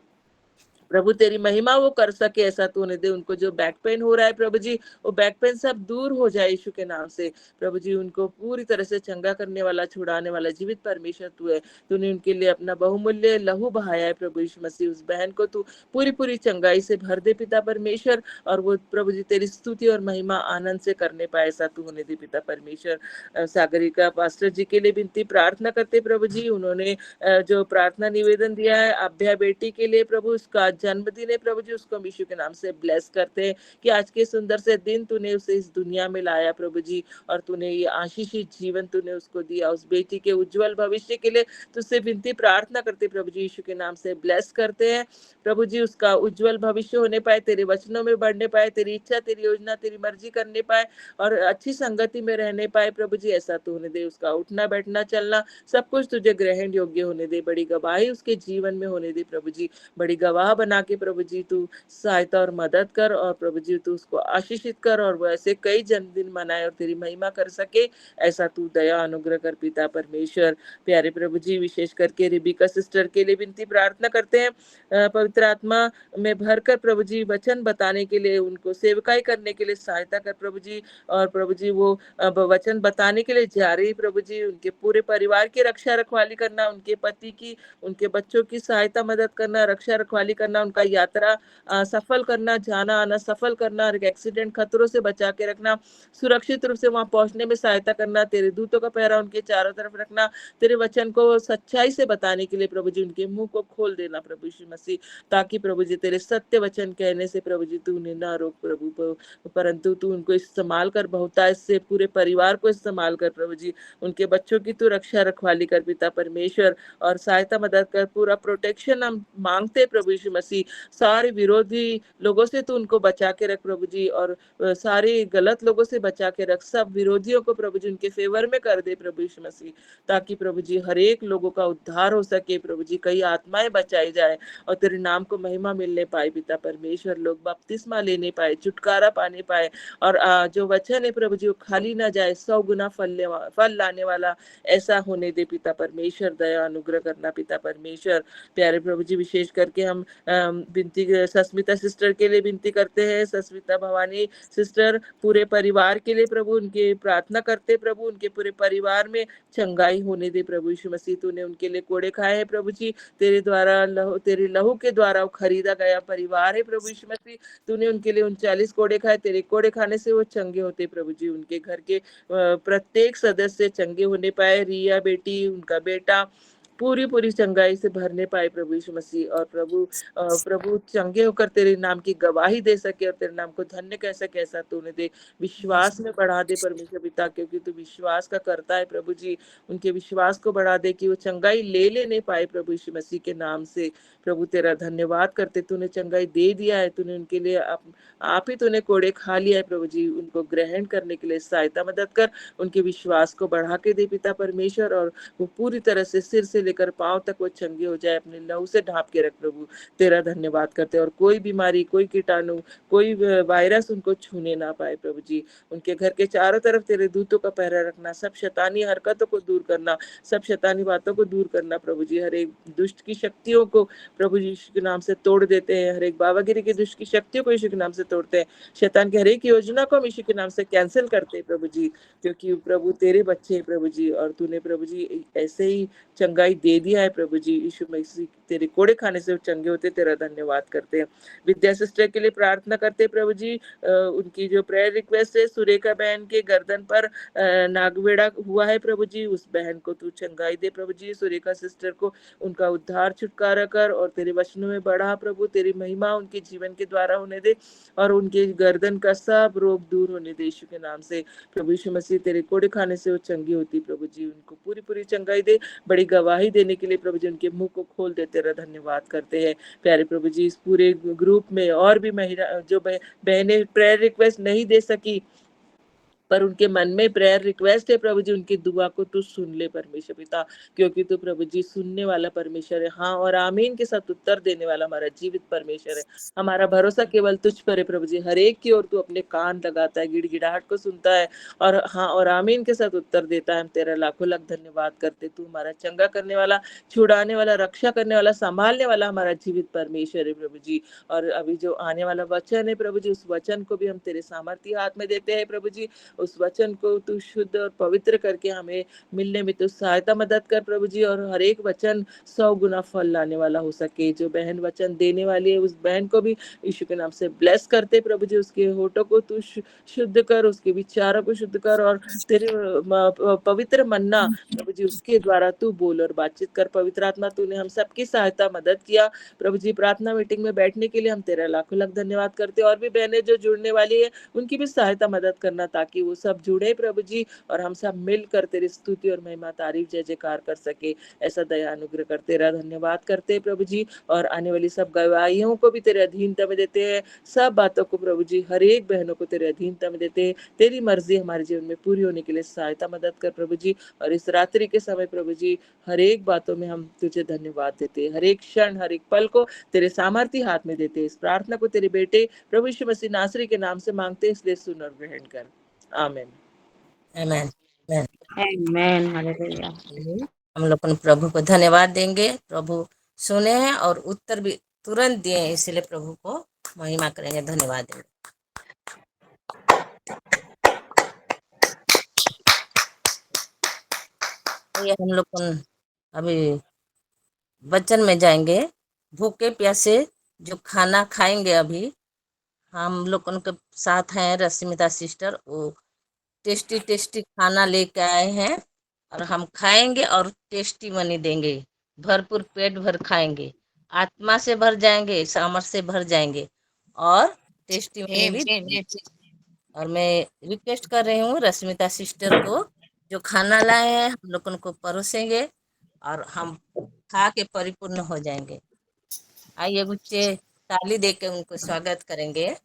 प्रभु तेरी महिमा वो कर सके ऐसा तू उन्हें दे। उनको जो बैक पेन हो रहा है प्रभु जी, वो बैक पेन सब दूर हो जाए यीशु के नाम से प्रभु जी। उनको पूरी तरह से चंगा करने वाला, छुड़ाने वाला जीवित परमेश्वर तू है। तूने उनके लिए अपना बहुमूल्य लहू बहाया है प्रभु यीशु मसीह, उस बहन को तू पूरी पूरी चंगाई से भर दे पिता परमेश्वर, और वो प्रभु जी तेरी स्तुति और महिमा आनंद से करने पाए ऐसा तू उन्हें दे पिता परमेश्वर। सागरिका पास्टर जी के लिए विनती प्रार्थना करते प्रभु जी, उन्होंने जो प्रार्थना निवेदन दिया है अभ्या बेटी के लिए प्रभु, उसका जन्मदिन है प्रभु जी, उसको यीशु के नाम से ब्लेस करते हैं कि आज के सुंदर से दिन तूने उसे इस दुनिया में लाया प्रभु जी, और तूने ये आशीषित जीवन तूने उसको दिया। उस बेटी के उज्जवल भविष्य के लिए तुझसे विनती प्रार्थना करते प्रभु जी, यीशु के नाम से ब्लेस करते हैं प्रभु जी, उसका उज्जवल भविष्य होने पाए, तेरे वचनों में बढ़ने पाए, तेरी इच्छा, तेरी योजना, तेरी मर्जी करने पाए, और अच्छी संगति में रहने पाए प्रभु जी, ऐसा तू उन्हें दे। उसका उठना बैठना चलना सब कुछ तुझे ग्रहण योग्य होने दे, बड़ी गवाही उसके जीवन में होने दे प्रभु जी, बड़ी गवाह बना के प्रभु जी तू सहायता और मदद कर, और प्रभु जी तू उसको आशीषित कर, और वो ऐसे कई जन्मदिन मनाए और तेरी महिमा कर सके ऐसा तू दया अनुग्रह कर पिता परमेश्वर। प्यारे प्रभु जी विशेष करके रिबिका सिस्टर के लिए विनती प्रार्थना करते हैं, पवित्र आत्मा में भरकर प्रभु जी वचन बताने के लिए, उनको सेवकाई करने के लिए सहायता कर प्रभु जी, और प्रभु जी वो वचन बताने के लिए जा रही प्रभु जी, उनके पूरे परिवार की रक्षा रखवाली करना, उनके पति की, उनके बच्चों की सहायता मदद करना, रक्षा रखवाली करना, उनका यात्रा सफल करना, जाना आना सफल करना, एक्सीडेंट खतरों से बचा के रखना, सुरक्षित रूप से वहां पहुंचने में सहायता करना, तेरे दूतों का पहरा उनके चारों तरफ रखना, तेरे वचन को सच्चाई से बताने के लिए प्रभु जी उनके मुंह को खोल देना प्रभु यीशु मसीह, ताकि प्रभु जी तेरे सत्य वचन कहने से प्रभु जी तू उन्हें ना रोक प्रभु, परंतु तू उनको इस्तेमाल कर, बहुतायत से पूरे परिवार को इस्तेमाल कर प्रभु जी, उनके बच्चों की तू रक्षा रखवाली कर पिता परमेश्वर, और सहायता मदद कर, पूरा प्रोटेक्शन हम मांगते प्रभु यीशु मसीह, सारे विरोधी लोगों से तू उनको बचा के रख प्रभु जी, और सारे गलत लोगों से बचा के रख, सब विरोधियों को प्रभु जी उनके फेवर में कर दे प्रभु यीशु मसीह, ताकि प्रभु जी हर एक लोगों का उद्धार हो सके प्रभु जी, कई आत्माएं बचाई जाए और तेरे नाम को महिमा मिलने पाए पिता परमेश्वर, लोग बपतिस्मा लेने पाए, छुटकारा पाने पाए, और जो वचन है प्रभु जी वो खाली ना जाए, 100 गुना फल लाने वाला ऐसा होने दे पिता परमेश्वर, दया अनुग्रह करना पिता परमेश्वर। प्यारे प्रभु जी विशेष करके हम विनती सस्मिता सिस्टर के लिए विनती करते हैं, सस्मिता भवानी सिस्टर पूरे परिवार के लिए प्रभु उनके प्रार्थना करते प्रभु, उनके पूरे परिवार में चंगाई होने दे प्रभु यीशु मसीह, तूने उनके लिए कोड़े खाए हैं प्रभु जी, तेरे द्वारा तेरे लहू के द्वारा वो खरीदा गया परिवार है प्रभु यीशु मसीह, तूने उनके लिए 39 कोड़े खाए, तेरे कोड़े खाने से वो चंगे होते प्रभु जी, उनके घर के प्रत्येक सदस्य चंगे होने पाए, रिया बेटी, उनका बेटा, पूरी पूरी चंगाई से भरने पाए प्रभु यीशु मसीह, और प्रभु चंगे होकर तेरे नाम की गवाही दे सके और तेरे नाम को धन्य कह सके, ऐसा तूने दे विश्वास में बढ़ा दे परमेश्वर पिता, क्योंकि तू विश्वास का करता है प्रभु जी। उनके विश्वास को बढ़ा दे कि वो चंगाई ले लेने पाए प्रभु यीशु मसीह के नाम से। प्रभु तेरा धन्यवाद करते, तूने चंगाई दे दिया है, तूने उनके लिए आप ही तूने कोड़े खा लिया है प्रभु जी। उनको ग्रहण करने के लिए सहायता मदद कर, उनके विश्वास को बढ़ा के दे पिता परमेश्वर, और वो पूरी तरह से सिर से लेकर पांव तक वो चंगे हो जाए, अपने लहू से ढांप के रख प्रभु। तेरा धन्यवाद करते, और कोई बीमारी, कोई कीटाणु, कोई वायरस उनको छूने ना पाए प्रभु जी। उनके घर के चारों तरफ तेरे दूतों का पहरा रखना, सब शैतानी हरकतों को दूर करना, सब शैतानी बातों को दूर करना प्रभु जी। हर एक दुष्ट की शक्तियों को प्रभु यीशु के नाम से तोड़ देते हैं, हर एक बाबागिरी की दुष्ट की शक्तियों को यीशु के नाम से तोड़ते हैं, शैतान की हर एक योजना को हम यीशु के नाम से कैंसिल करते हैं प्रभु जी, क्योंकि प्रभु तेरे बच्चे हैं प्रभु जी, और तूने प्रभु जी ऐसे ही चंगाई दे दिया है प्रभु जी। यीशु मसीह तेरे कोड़े खाने से वो चंगे होते, तेरा धन्यवाद करते हैं। विद्या सिस्टर के लिए प्रार्थना करते प्रभु जी। उनकी जो प्रेयर रिक्वेस्ट है, सुरेखा बहन के गर्दन पर नागवेड़ा हुआ है प्रभु जी, उस बहन को तू चंगाई दे प्रभु जी। सुरेखा सिस्टर को उनका उद्धार छुटकारा कर, और तेरे वचनों में बढ़ा प्रभु, तेरी महिमा उनके जीवन के द्वारा होने दे, और उनके गर्दन का सब रोग दूर होने दे यीशु के नाम से। प्रभु यीशु मसीह तेरे कोड़े खाने से वो चंगी होती प्रभु जी, उनको पूरी पूरी चंगाई दे। बड़ी गवाही देने के लिए प्रभु जी उनके मुंह को खोल दे, तेरा धन्यवाद करते हैं प्यारे प्रभु जी। इस पूरे ग्रुप में और भी महिला जो बहनें प्रेयर रिक्वेस्ट नहीं दे सकी, पर उनके मन में प्रेयर रिक्वेस्ट है प्रभु जी, उनकी दुआ को तू सुन ले परमेश्वर पिता, क्योंकि तू प्रभु जी सुनने वाला परमेश्वर है। हाँ और आमीन के साथ उत्तर देने वाला हमारा जीवित परमेश्वर है। हमारा भरोसा केवल तुझ पर है प्रभु जी। हर एक की ओर तू अपने कान लगाता है, गिड़गिड़ाहट को सुनता है, और हाँ और आमीन के साथ उत्तर देता है। हम तेरा लाखों लाख धन्यवाद करते, तू हमारा चंगा करने वाला, छुड़ाने वाला, रक्षा करने वाला, संभालने वाला हमारा जीवित परमेश्वर है प्रभु जी। और अभी जो आने वाला वचन है प्रभु जी, उस वचन को भी हम तेरे सामर्थ्य हाथ में देते हैं प्रभु जी। उस वचन को तू शुद्ध और पवित्र करके हमें मिलने में तू सहायता मदद कर प्रभु जी, और हर एक वचन 100 गुना फल लाने वाला हो सके। जो बहन वचन देने वाली है, उस बहन को भी यीशु के नाम से ब्लेस करते प्रभु जी। उसके होठों को तू शुद्ध कर, उसके विचारों को शुद्ध कर, और तेरे पवित्र मन्ना प्रभु जी उसके द्वारा तू बोल और बातचीत कर। पवित्र आत्मा तूने हम सबकी सहायता मदद किया प्रभु जी। प्रार्थना मीटिंग में बैठने के लिए हम तेरा लाखों लाख धन्यवाद करते, और भी बहनें जो जुड़ने वाली है उनकी भी सहायता मदद करना, ताकि वो सब जुड़े प्रभु जी, और हम सब मिलकर तेरी स्तुति और महिमा, तारीफ, जय जयकार कर सके। ऐसा दया अनुग्रह कर, तेरा धन्यवाद करते प्रभु जी। और आने वाली सब गवाहियों को भी तेरे अधीनता में देते हैं, सब बातों को प्रभु जी हर एक बहनों को तेरे अधीनता में देते हैं। तेरी मर्जी हमारे जीवन में पूरी होने के लिए सहायता मदद कर प्रभु जी। और इस रात्रि के समय प्रभु जी हर एक बातों में हम तुझे धन्यवाद देते हैं, हर एक क्षण हर एक पल को तेरे सामर्थ्य हाथ में देते हैं। इस प्रार्थना को तेरे बेटे प्रभु यीशु मसीह नासरी के नाम से मांगते, इसलिए सुन और ग्रहण कर, आमीन। आमेन। आमेन। आमेन। हालेलुया। हम लोग प्रभु को धन्यवाद देंगे। प्रभु सुने हैं और उत्तर भी तुरंत दिए हैं, इसलिए प्रभु को महिमा करेंगे, धन्यवाद देंगे। ये हम लोग अभी वचन में जाएंगे। भूखे प्यासे जो खाना खाएंगे, अभी हम लोग उनके साथ हैं रश्मिता सिस्टर, वो टेस्टी टेस्टी खाना लेके आए हैं, और हम खाएंगे और टेस्टी मनी देंगे, भरपूर पेट भर खाएंगे, आत्मा से भर जाएंगे, सामर्थ से भर जाएंगे, और टेस्टी मनी भी। और मैं रिक्वेस्ट कर रही हूँ रश्मिता सिस्टर को, जो खाना लाए हैं हम लोग उनको परोसेंगे और हम खा के परिपूर्ण हो जाएंगे। आइए बच्चे, ताली देके उनको स्वागत करेंगे।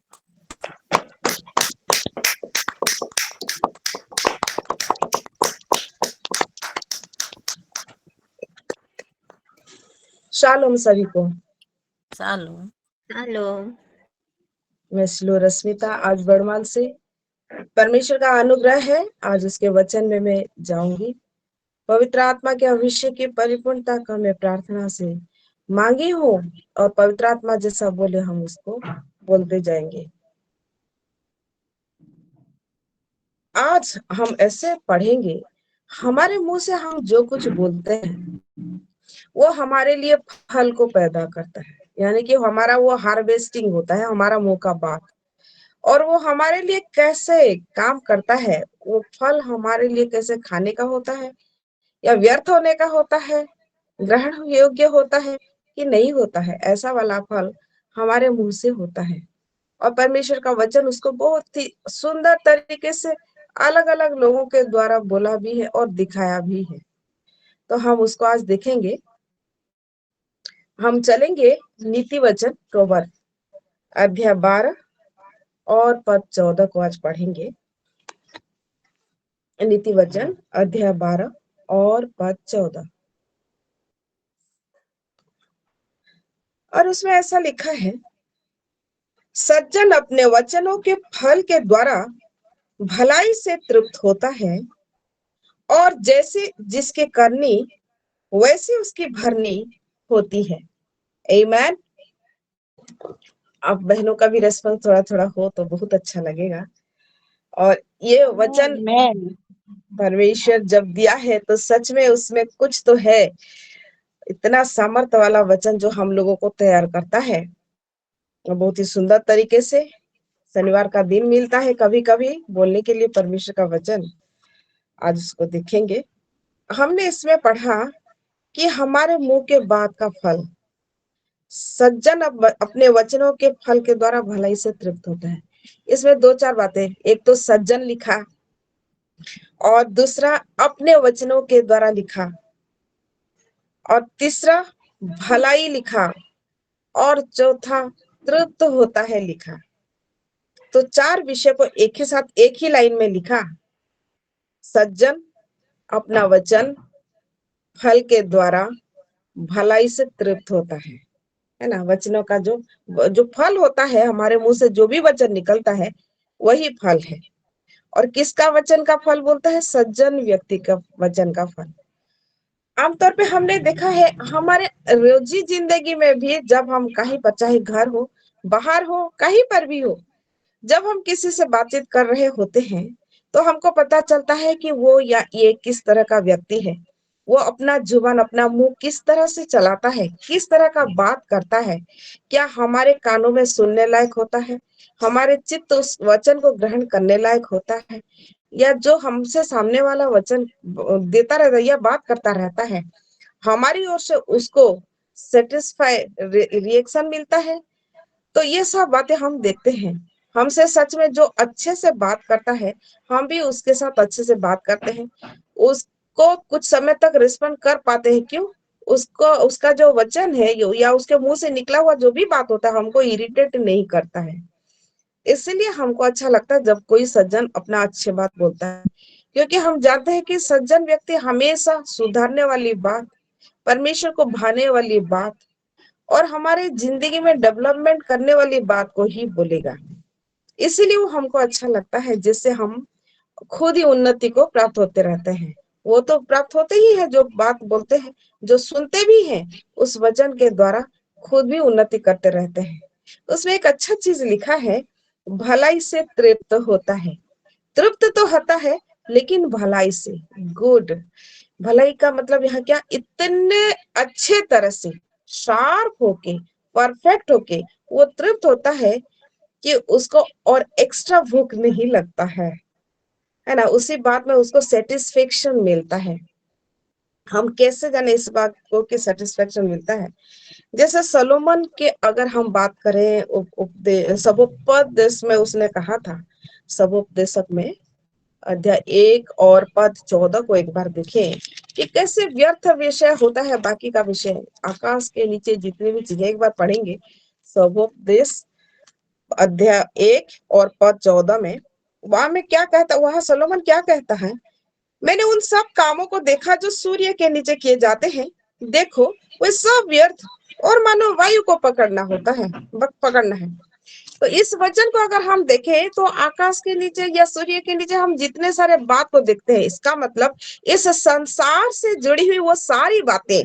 शालोम सभी को। शालोम। शालोम। मैं स्लो रश्मिता, आज बड़माल से। परमेश्वर का अनुग्रह है, आज उसके वचन में मैं जाऊंगी। पवित्र आत्मा के अभिषेक की परिपूर्णता का मैं प्रार्थना से मांगी हूँ, और पवित्र आत्मा जैसा बोले हम उसको बोलते जाएंगे। आज हम ऐसे पढ़ेंगे, हमारे मुंह से हम जो कुछ बोलते हैं वो हमारे लिए फल को पैदा करता है, यानी कि हमारा वो हार्वेस्टिंग होता है, हमारा मुंह का बात, और वो हमारे लिए कैसे काम करता है, वो फल हमारे लिए कैसे खाने का होता है या व्यर्थ होने का होता है, ग्रहण योग्य होता है कि नहीं होता है, ऐसा वाला फल हमारे मुंह से होता है। और परमेश्वर का वचन उसको बहुत ही सुंदर तरीके से अलग अलग लोगों के द्वारा बोला भी है और दिखाया भी है। तो हम उसको आज देखेंगे। हम चलेंगे नीति वचन प्रोवर्ब अध्याय 12 और पद 14 को आज पढ़ेंगे। नीति वचन अध्याय 12 और पद 14। और उसमें ऐसा लिखा है, सज्जन अपने वचनों के फल के द्वारा भलाई से तृप्त होता है, और जैसे जिसके करनी वैसे उसकी भरनी होती है। आमीन। आप बहनों का भी रेस्पॉन्स थोड़ा थोड़ा हो तो बहुत अच्छा लगेगा। और ये वचन परमेश्वर जब दिया है तो सच में उसमें कुछ तो है। इतना सामर्थ्य वाला वचन जो हम लोगों को तैयार करता है, और बहुत ही सुंदर तरीके से शनिवार का दिन मिलता है कभी कभी बोलने के लिए परमेश्वर का वचन। आज उसको देखेंगे। हमने इसमें पढ़ा कि हमारे मुंह के बाद का फल, सज्जन अपने वचनों के फल के द्वारा भलाई से तृप्त होता है। इसमें दो चार बातें, एक तो सज्जन लिखा और दूसरा अपने वचनों के द्वारा लिखा और तीसरा भलाई लिखा और चौथा तृप्त होता है लिखा। तो चार विषय को एक ही साथ एक ही लाइन में लिखा। सज्जन अपना वचन फल के द्वारा भलाई से तृप्त होता है ना। वचनों का जो जो फल होता है, हमारे मुंह से जो भी वचन निकलता है वही फल है। और किसका वचन का फल बोलता है? सज्जन व्यक्ति का वचन का फल। आमतौर पे हमने देखा है हमारे रोजी जिंदगी में भी, जब हम कहीं पर, चाहे घर हो बाहर हो कहीं पर भी हो, जब हम किसी से बातचीत कर रहे होते हैं तो हमको पता चलता है कि वो या ये किस तरह का व्यक्ति है। वो अपना जुबान, अपना मुंह किस तरह से चलाता है, किस तरह का बात करता है, क्या हमारे कानों में सुनने लायक होता है, हमारे चित्त उस वचन को ग्रहण करने लायक होता है, या जो हमसे सामने वाला वचन देता रहता है या बात करता रहता है, हमारी ओर से उसको सेटिस्फाई रिएक्शन मिलता है। तो ये सब बातें हम देखते हैं। हमसे सच में जो अच्छे से बात करता है, हम भी उसके साथ अच्छे से बात करते हैं, उसको कुछ समय तक रिस्पॉन्ड कर पाते हैं। क्यों? उसको, उसका जो वचन है या उसके मुंह से निकला हुआ जो भी बात होता है हमको इरिटेट नहीं करता है। इसलिए हमको अच्छा लगता है जब कोई सज्जन अपना अच्छे बात बोलता है, क्योंकि हम जानते हैं कि सज्जन व्यक्ति हमेशा सुधारने वाली बात, परमेश्वर को भाने वाली बात और हमारे जिंदगी में डेवलपमेंट करने वाली बात को ही बोलेगा। इसीलिए वो हमको अच्छा लगता है, जिससे हम खुद ही उन्नति को प्राप्त होते रहते हैं। वो तो प्राप्त होते ही है जो बात बोलते हैं, जो सुनते भी हैं उस वचन के द्वारा खुद भी उन्नति करते रहते हैं। उसमें एक अच्छा चीज लिखा है, भलाई से तृप्त होता है। तृप्त तो होता है लेकिन भलाई से, गुड। भलाई का मतलब यहाँ क्या? इतने अच्छे तरह से, शार्प होके, परफेक्ट होके वो तृप्त होता है कि उसको और एक्स्ट्रा भूख नहीं लगता है ना। उसी बात में उसको सेटिस्फेक्शन मिलता है। हम कैसे जाने इस बात को कि सेटिस्फेक्शन मिलता है? जैसे सलोमन के अगर हम बात करें, सबोपदेश में उसने कहा था, सबोपदेशक में अध्याय 1 और पद 14 को एक बार देखें कि कैसे व्यर्थ विषय होता है बाकी का विषय। आकाश के नीचे जितनी भी चीजें, एक बार पढ़ेंगे सबोपदेश अध्याय 1 और पद 14 में। वहां में क्या कहता, वहां सलोमन क्या कहता है? मैंने उन सब कामों को देखा जो सूर्य के नीचे किए जाते हैं, देखो वे सब व्यर्थ और मानो वायु को पकड़ना होता है, पकड़ना है। तो इस वचन को अगर हम देखें तो आकाश के नीचे या सूर्य के नीचे हम जितने सारे बात को देखते हैं, इसका मतलब इस संसार से जुड़ी हुई वो सारी बातें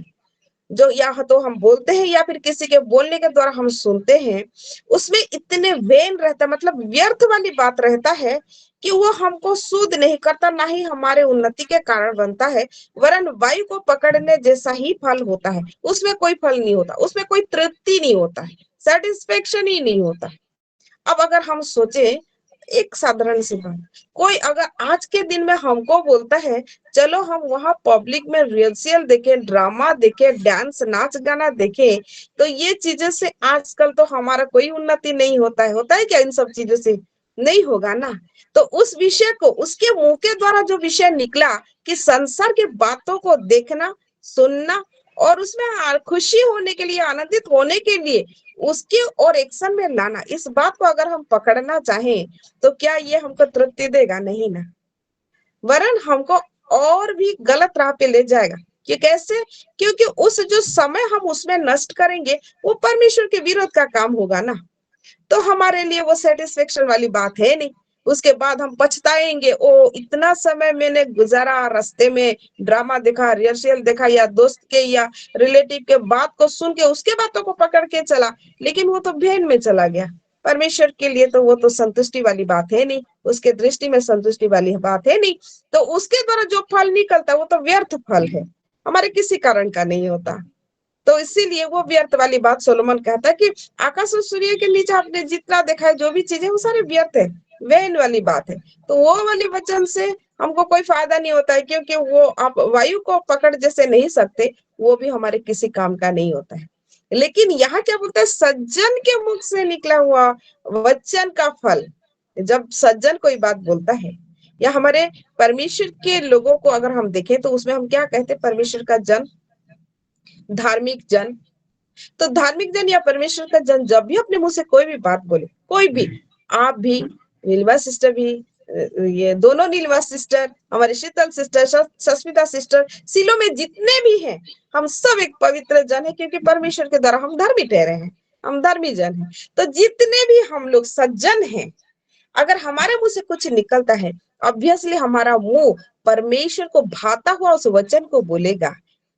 जो या तो हम बोलते हैं या फिर किसी के बोलने के द्वारा हम सुनते हैं, उसमें इतने वेन रहता है, मतलब व्यर्थ वाली बात रहता है कि वो हमको शुद्ध नहीं करता, ना ही हमारे उन्नति के कारण बनता है, वरन वायु को पकड़ने जैसा ही फल होता है। उसमें कोई फल नहीं होता, उसमें कोई तृप्ति नहीं होता है, सेटिस्फेक्शन ही नहीं होता। अब अगर हम सोचे एक साधारण सी बात, कोई अगर आज के दिन में हमको बोलता है चलो हम वहां पब्लिक में रिहर्सल देखें, ड्रामा देखें, डांस नाच गाना देखें, तो ये चीजों से आजकल तो हमारा कोई उन्नति नहीं होता है क्या? इन सब चीजों से नहीं होगा ना। तो उस विषय को उसके मुंह के द्वारा जो विषय निकला कि संसार की बातों को देखना, सुनना और उसमें खुशी होने के लिए, आनंदित होने के लिए उसके और एक्शन में लाना, इस बात को अगर हम पकड़ना चाहें तो क्या ये हमको तृप्ति देगा? नहीं ना, वरन हमको और भी गलत राह पे ले जाएगा। कि कैसे? क्योंकि उस जो समय हम उसमें नष्ट करेंगे वो परमेश्वर के विरोध का काम होगा ना, तो हमारे लिए वो सेटिस्फेक्शन वाली बात है नहीं। उसके बाद हम पछताएंगे, ओ इतना समय मैंने गुजारा, रास्ते में ड्रामा देखा, रिहर्सल देखा, या दोस्त के या रिलेटिव के बात को सुन के उसके बातों को पकड़ के चला, लेकिन वो तो भेड़ में चला गया। परमेश्वर के लिए तो वो तो संतुष्टि वाली बात है नहीं, उसके दृष्टि में संतुष्टि वाली बात है नहीं। तो उसके द्वारा जो फल निकलता है वो तो व्यर्थ फल है, हमारे किसी कारण का नहीं होता। तो इसीलिए वो व्यर्थ वाली बात सोलोमन कहता है कि आकाश और सूर्य के नीचे आपने जितना देखा है, जो भी चीजें वो सारे व्यर्थ है, वैन वाली बात है। तो वो वाली वचन से हमको कोई फायदा नहीं होता है, क्योंकि वो आप वायु को पकड़ जैसे नहीं सकते, वो भी हमारे किसी काम का नहीं होता है। लेकिन यहाँ क्या बोलता है? सज्जन के मुख से निकला हुआ वचन का फल। जब सज्जन कोई बात बोलता है या हमारे परमेश्वर के लोगों को अगर हम देखें तो उसमें हम क्या कहते हैं? परमेश्वर का जन, धार्मिक जन। तो धार्मिक जन या परमेश्वर का जन जब भी अपने मुंह से कोई भी बात बोले, कोई भी, आप भी, नीलवा सिस्टर भी, ये दोनों नीलवा सिस्टर, हमारी शीतल सिस्टर, सस्मिता सिस्टर, सिलो में जितने भी हैं, हम सब एक पवित्र जन है, क्योंकि परमेश्वर के द्वारा हम धर्मी ठहरे हैं, हम धर्मी जन हैं। तो जितने भी हम लोग सज्जन हैं, अगर हमारे मुंह से कुछ निकलता है, ऑब्वियसली हमारा मुंह परमेश्वर को भाता हुआ उस वचन को बोलेगा,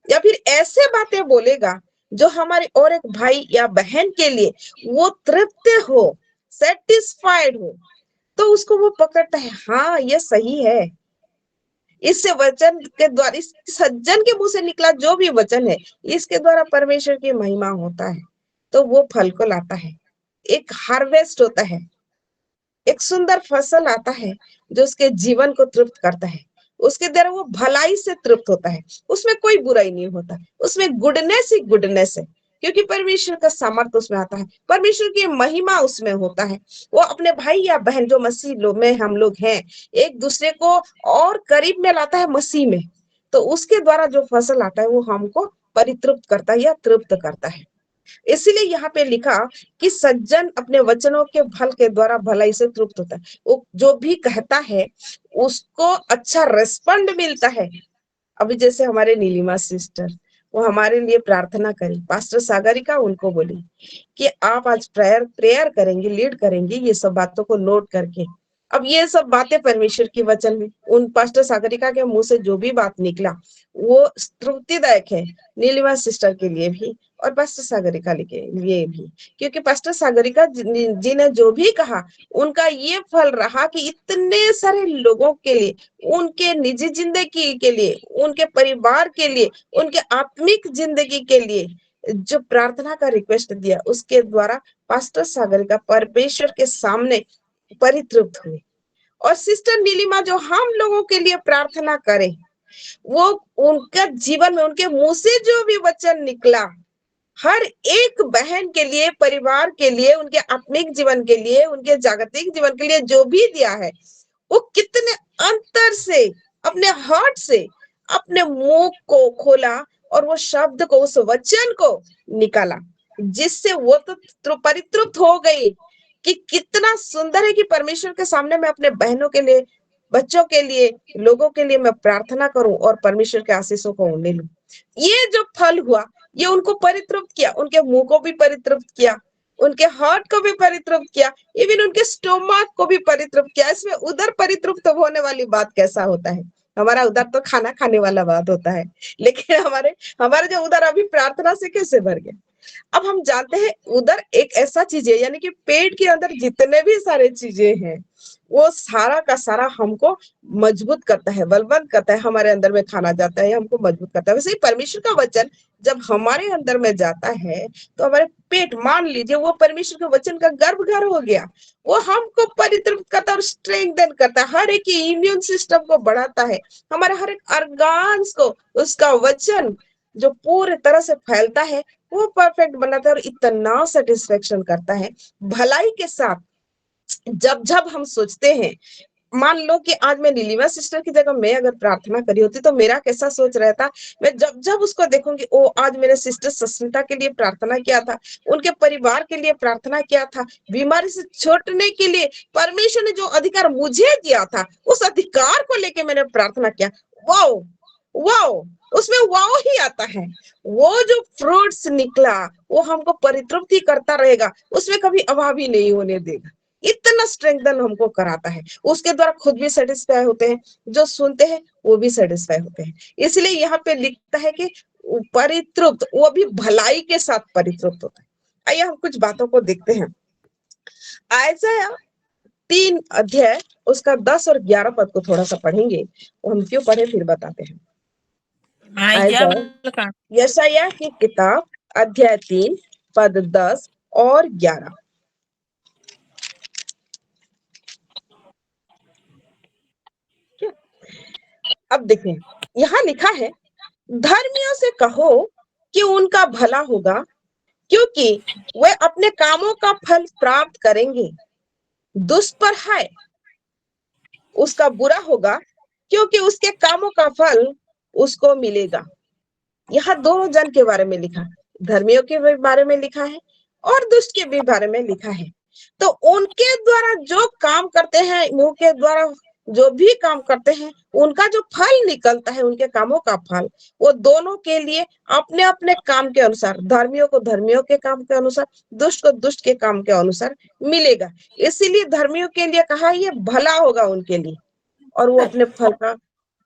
या फिर ऐसे बातें बोलेगा जो हमारे और एक भाई या बहन के लिए वो तृप्त हो, सेटिस्फाइड हो, तो उसको वो पकड़ता है, हाँ ये सही है। इससे वचन के द्वारा, इस सज्जन के मुंह से निकला जो भी वचन है, इसके द्वारा परमेश्वर की महिमा होता है, तो वो फल को लाता है, एक हार्वेस्ट होता है, एक सुंदर फसल आता है जो उसके जीवन को तृप्त करता है, उसके द्वारा वो भलाई से तृप्त होता है, उसमें कोई बुराई नहीं होता, उसमें गुडनेस ही गुडनेस है, क्योंकि परमेश्वर का सामर्थ्य उसमें आता है, परमेश्वर की महिमा उसमें होता है। वो अपने भाई या बहन जो मसीह लोग में हम लोग हैं, एक दूसरे को और करीब में लाता है मसीह में, तो उसके द्वारा जो फसल आता है वो हमको परितृप्त करता है या तृप्त करता है। इसीलिए यहाँ पे लिखा कि सज्जन अपने वचनों के फल के द्वारा भलाई से तृप्त होता है। वो जो भी कहता है उसको अच्छा रेस्पॉन्ड मिलता है। अभी जैसे हमारे नीलिमा सिस्टर, वो हमारे लिए प्रार्थना करी, पास्टर सागरिका उनको बोली कि आप आज प्रेयर करेंगे, लीड करेंगे, ये सब बातों को नोट करके। अब ये सब बातें परमेश्वर की वचन में, उन पास्टर सागरिका के मुंह से जो भी बात निकला वो तृप्तिदायक है, नीलिमा सिस्टर के लिए भी और पास्टर सागरिका के लिए भी, क्योंकि पास्टर सागरिका जी ने जो भी कहा उनका ये फल रहा कि इतने सारे लोगों के लिए, उनके निजी जिंदगी के लिए, उनके परिवार के लिए, उनके आत्मिक जिंदगी के लिए जो प्रार्थना का रिक्वेस्ट दिया, उसके द्वारा पास्टर सागरिका परमेश्वर के सामने परितृप्त हुए। और सिस्टर नीलिमा जो हम लोगों के लिए प्रार्थना करे, वो उनका जीवन में उनके मुंह से जो भी वचन निकला, हर एक बहन के लिए, परिवार के लिए, उनके आत्मिक जीवन के लिए, उनके जागतिक जीवन के लिए जो भी दिया है, वो कितने अंतर से, अपने हार्ट से, अपने मुंह को खोला और वो शब्द को, उस वचन को निकाला, जिससे वो तो परितृप्त हो गई कि कितना सुंदर है कि परमेश्वर के सामने मैं अपने बहनों के लिए, बच्चों के लिए, लोगों के लिए मैं प्रार्थना करूं और परमेश्वर के आशीषों को ले लूं। ये जो फल हुआ ये उनको परितृप्त किया, उनके मुंह को भी परितृप्त किया, उनके हार्ट को भी परितृप्त किया, इवन उनके स्टोमक को भी परितृप्त किया। इसमें उधर परितृप्त होने वाली बात कैसा होता है? हमारा उधर तो खाना खाने वाला बात होता है, लेकिन हमारे जो उधर अभी प्रार्थना से कैसे भर गया। अब हम जानते हैं उधर एक ऐसा चीज है, यानी कि पेट के अंदर जितने भी सारे चीजें हैं वो सारा का सारा हमको मजबूत करता है, बलवंत करता है, हमारे अंदर में खाना जाता है, हमको मजबूत करता है। वैसे ही परमेश्वर का वचन जब हमारे अंदर में जाता है तो हमारे पेट, मान लीजिए वो परमेश्वर के वचन का गर्भगृह हो गया, वो हमको परितृप्त करता है और स्ट्रेंथन करता है, हर एक इम्यून सिस्टम को बढ़ाता है, हमारे हर एक ऑर्गन्स को उसका वचन जो पूरे तरह से फैलता है वो परफेक्ट बनाता है और इतना सेटिस्फेक्शन करता है भलाई के साथ। जब जब हम सोचते हैं, मान लो कि आज मैं नीलिमा सिस्टर की जगह मैं अगर प्रार्थना करी होती तो मेरा कैसा सोच रहता, मैं जब जब उसको देखूंगी, ओ आज मेरे सिस्टर सस्मिता के लिए प्रार्थना किया था, उनके परिवार के लिए प्रार्थना किया था, बीमारी से छूटने के लिए परमेश्वर ने जो अधिकार मुझे दिया था उस अधिकार को लेके मैंने प्रार्थना किया। वाओ वाओ, उसमें वाओ ही आता है। वो जो फ्रूट्स निकला वो हमको परितृप्ति करता रहेगा, उसमें कभी अभाव ही नहीं होने देगा, इतना स्ट्रेंथन हमको कराता है। उसके द्वारा खुद भी सेटिस्फाई होते हैं, जो सुनते हैं वो भी सेटिस्फाई होते हैं। इसलिए यहाँ पे लिखता है कि परितृप्त, वो भी भलाई के साथ परितृप्त होता है। आइए हम कुछ बातों को देखते हैं। आयजाया 3 अध्याय उसका 10 और 11 पद को थोड़ा सा पढ़ेंगे, हम क्यों पढ़े फिर बताते हैं। आयजाया, यशायाह की किताब अध्याय 3 पद 10 और 11। अब देखें, यहाँ लिखा है, धर्मियों से कहो कि उनका भला होगा क्योंकि वे अपने कामों का फल प्राप्त करेंगे। दुष्ट पर है, उसका बुरा होगा क्योंकि उसके कामों का फल उसको मिलेगा। यहाँ दोनों जन के बारे में लिखा है, धर्मियों के भी बारे में लिखा है और दुष्ट के भी बारे में लिखा है। तो उनके द्वारा जो काम करते हैं, मुंह के द्वारा जो भी काम करते हैं, उनका जो फल निकलता है, उनके कामों का फल, वो दोनों के लिए अपने अपने काम के अनुसार, धर्मियों को धर्मियों के काम के अनुसार, दुष्ट को दुष्ट के काम के अनुसार मिलेगा। इसीलिए धर्मियों के लिए कहा ये भला होगा उनके लिए, और वो अपने फल का,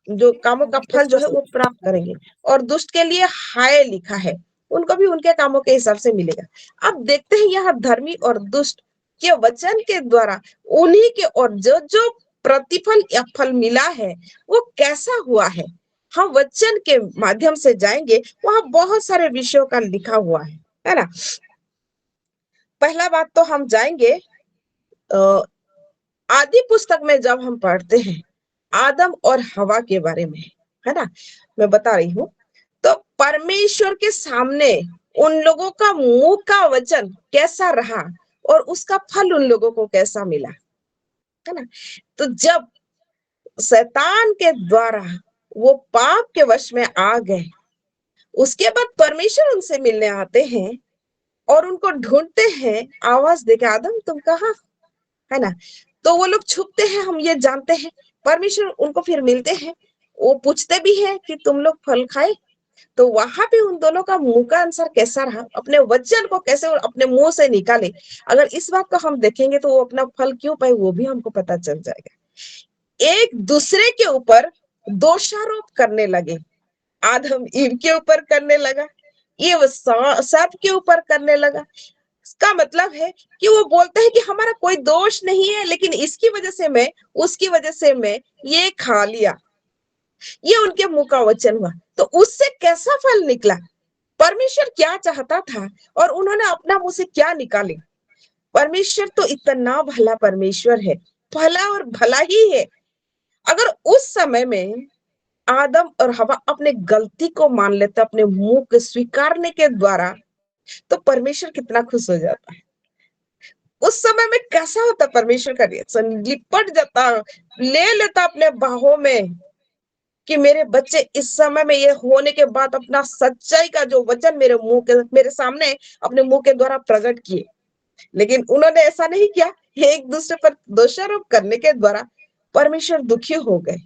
जो कामों का फल जो है वो प्राप्त करेंगे। और दुष्ट के लिए हाय लिखा है, उनको भी उनके कामों के हिसाब से मिलेगा। अब देखते हैं यहाँ धर्मी और दुष्ट के वचन के द्वारा उन्हीं के और जो जो प्रतिफल या फल मिला है वो कैसा हुआ है। हम वचन के माध्यम से जाएंगे, वहां बहुत सारे विषयों का लिखा हुआ है ना। पहला बात तो हम जाएंगे आदि पुस्तक में, जब हम पढ़ते हैं आदम और हवा के बारे में, है ना, मैं बता रही हूँ, तो परमेश्वर के सामने उन लोगों का मुंह का वचन कैसा रहा और उसका फल उन लोगों को कैसा मिला, है ना। तो जब शैतान के द्वारा वो पाप के वश में आ गए, उसके बाद परमेश्वर उनसे मिलने आते हैं और उनको ढूंढते हैं, आवाज देके, आदम तुम कहाँ, है ना। तो वो लोग छुपते हैं, हम ये जानते हैं। परमेश्वर उनको फिर मिलते हैं, वो पूछते भी है कि तुम लोग फल खाए। तो वहां पे उन दोनों का मुंह का आंसर कैसा रहा, अपने वचन को कैसे अपने मुंह से निकाले, अगर इस बात को हम देखेंगे तो वो अपना फल क्यों पाए वो भी हमको पता चल जाएगा। एक दूसरे के ऊपर दोषारोप करने लगे, आदम ईव के ऊपर करने लगा, ईव सर्प के ऊपर करने लगा। इसका मतलब है कि वो बोलते हैं कि हमारा कोई दोष नहीं है, लेकिन इसकी वजह से मैं, उसकी वजह से मैं ये खा लिया। ये उनके मुंह का वचन हुआ। तो उससे कैसा फल निकला, परमेश्वर क्या चाहता था और उन्होंने अपना मुंह से क्या निकाले। परमेश्वर तो इतना भला परमेश्वर है, भला और भला ही है। अगर उस समय में आदम और हवा अपने गलती को मान लेते अपने मुंह के स्वीकारने के द्वारा, तो परमेश्वर कितना खुश हो जाता है। उस समय में कैसा होता परमेश्वर का रिएक्शन, लिपट जाता, ले लेता अपने बाहों में कि मेरे बच्चे इस समय में ये होने के बाद अपना सच्चाई का जो वचन मेरे मुंह के, मेरे सामने अपने मुंह के द्वारा प्रकट किए। लेकिन उन्होंने ऐसा नहीं किया, एक दूसरे पर दोषारोप करने के द्वारा परमेश्वर दुखी हो गए।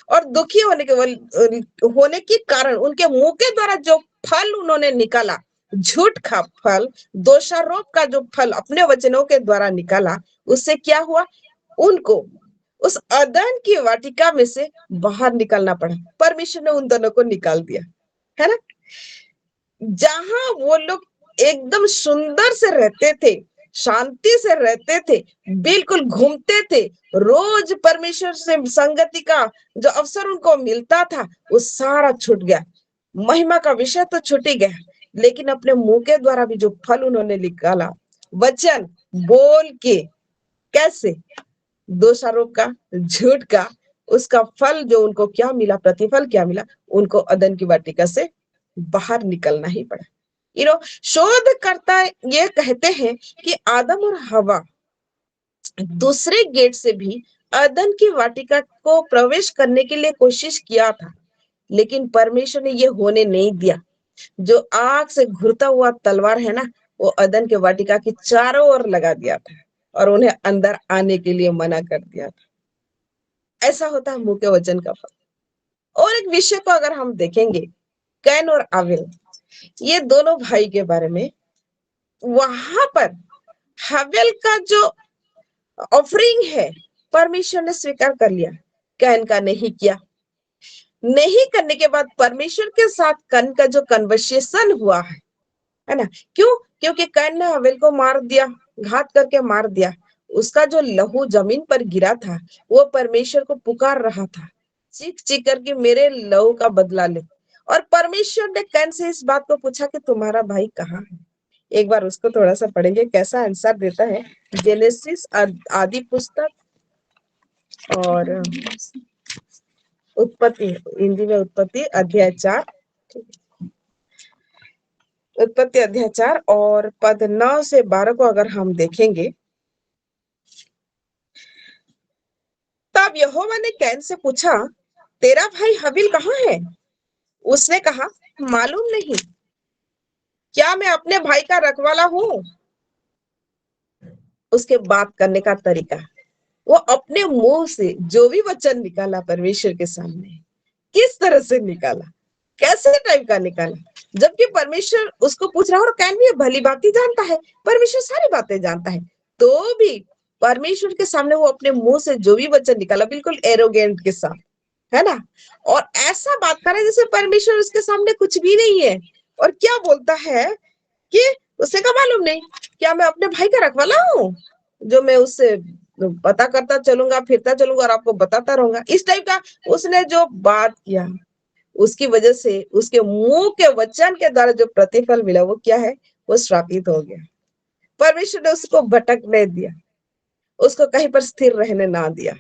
और दुखी होने के कारण उनके मुंह के द्वारा जो फल उन्होंने निकाला, झूठ का फल, दोषारोप का जो फल अपने वचनों के द्वारा निकाला, उससे क्या हुआ, उनको उस अदन की वाटिका में से बाहर निकलना पड़ा। परमेश्वर ने उन दोनों को निकाल दिया, है ना। जहां वो लोग एकदम सुंदर से रहते थे, शांति से रहते थे, बिल्कुल घूमते थे, रोज परमेश्वर से संगति का जो अवसर उनको मिलता था वो सारा छूट गया। महिमा का विषय तो छूट ही गया, लेकिन अपने मुंह के द्वारा भी जो फल उन्होंने निकाला, वचन बोल के, कैसे दोषारोप का, झूठ का, उसका फल जो उनको क्या मिला, प्रतिफल क्या मिला, उनको अदन की वाटिका से बाहर निकलना ही पड़ा। शोधकर्ता ये कहते हैं कि आदम और हवा दूसरे गेट से भी अदन की वाटिका को प्रवेश करने के लिए कोशिश किया था, लेकिन परमेश्वर ने ये होने नहीं दिया। जो आग से घुरता हुआ तलवार है ना, वो अदन के वाटिका की चारों ओर लगा दिया था और उन्हें अंदर आने के लिए मना कर दिया था। ऐसा होता है मुंह के वचन का फल। और एक विषय को अगर हम देखेंगे, कैन और आवेल, ये दोनों भाई के बारे में, वहां पर हवेल का जो ऑफरिंग है परमेश्वर ने स्वीकार कर लिया, कैन का नहीं किया। नहीं करने के बाद परमेश्वर के साथ कैन का जो कन्वर्सेशन हुआ है ना, क्यों? क्योंकि कैन ने हवेल को मार दिया, घात करके मार दिया। उसका जो लहू जमीन पर गिरा था, वो परमेश्वर को पुकार रहा था, चीख चीख करके मेरे लहू का बदला ले। और परमेश्वर ने कैन से इस बात को पूछा कि तुम्हारा भाई कहाँ है। एक बार उसको थोड़ा सा पढ़ेंगे, कैसा आंसर देता है। जेनेसिस आदि पुस्तक और उत्पत्ति, हिंदी में उत्पत्ति अध्याय 4, उत्पत्ति अध्याय 4 और पद 9 से 12 को अगर हम देखेंगे, तब यहोवा ने कैन से पूछा, तेरा भाई हबील कहाँ है? उसने कहा, मालूम नहीं, क्या मैं अपने भाई का रखवाला हूँ? उसके बात करने का तरीका, वो अपने मुंह से जो भी वचन निकाला परमेश्वर के सामने, किस तरह से निकाला, कैसे टाइप का निकाला, जबकि परमेश्वर उसको पूछ रहा है। और कैन भी भली बात ही जानता है, परमेश्वर सारी बातें जानता है, तो भी परमेश्वर के सामने वो अपने मुंह से जो भी वचन निकाला बिल्कुल एरोगेंट के साथ, है ना, और ऐसा बात कर रहा है जैसे परमेश्वर उसके सामने कुछ भी नहीं है। और क्या बोलता है कि उसे का मालूम नहीं, क्या मैं अपने भाई का रखवाला हूँ जो मैं उससे पता करता चलूंगा, फिरता चलूंगा और आपको बताता रहूंगा। इस टाइप का उसने जो बात किया, उसकी वजह से उसके मुंह के वचन के द्वारा जो प्रतिफल मिला वो क्या है, वो श्रापित हो गया। परमेश्वर ने उसको भटकने दिया, उसको कहीं पर स्थिर रहने ना दिया,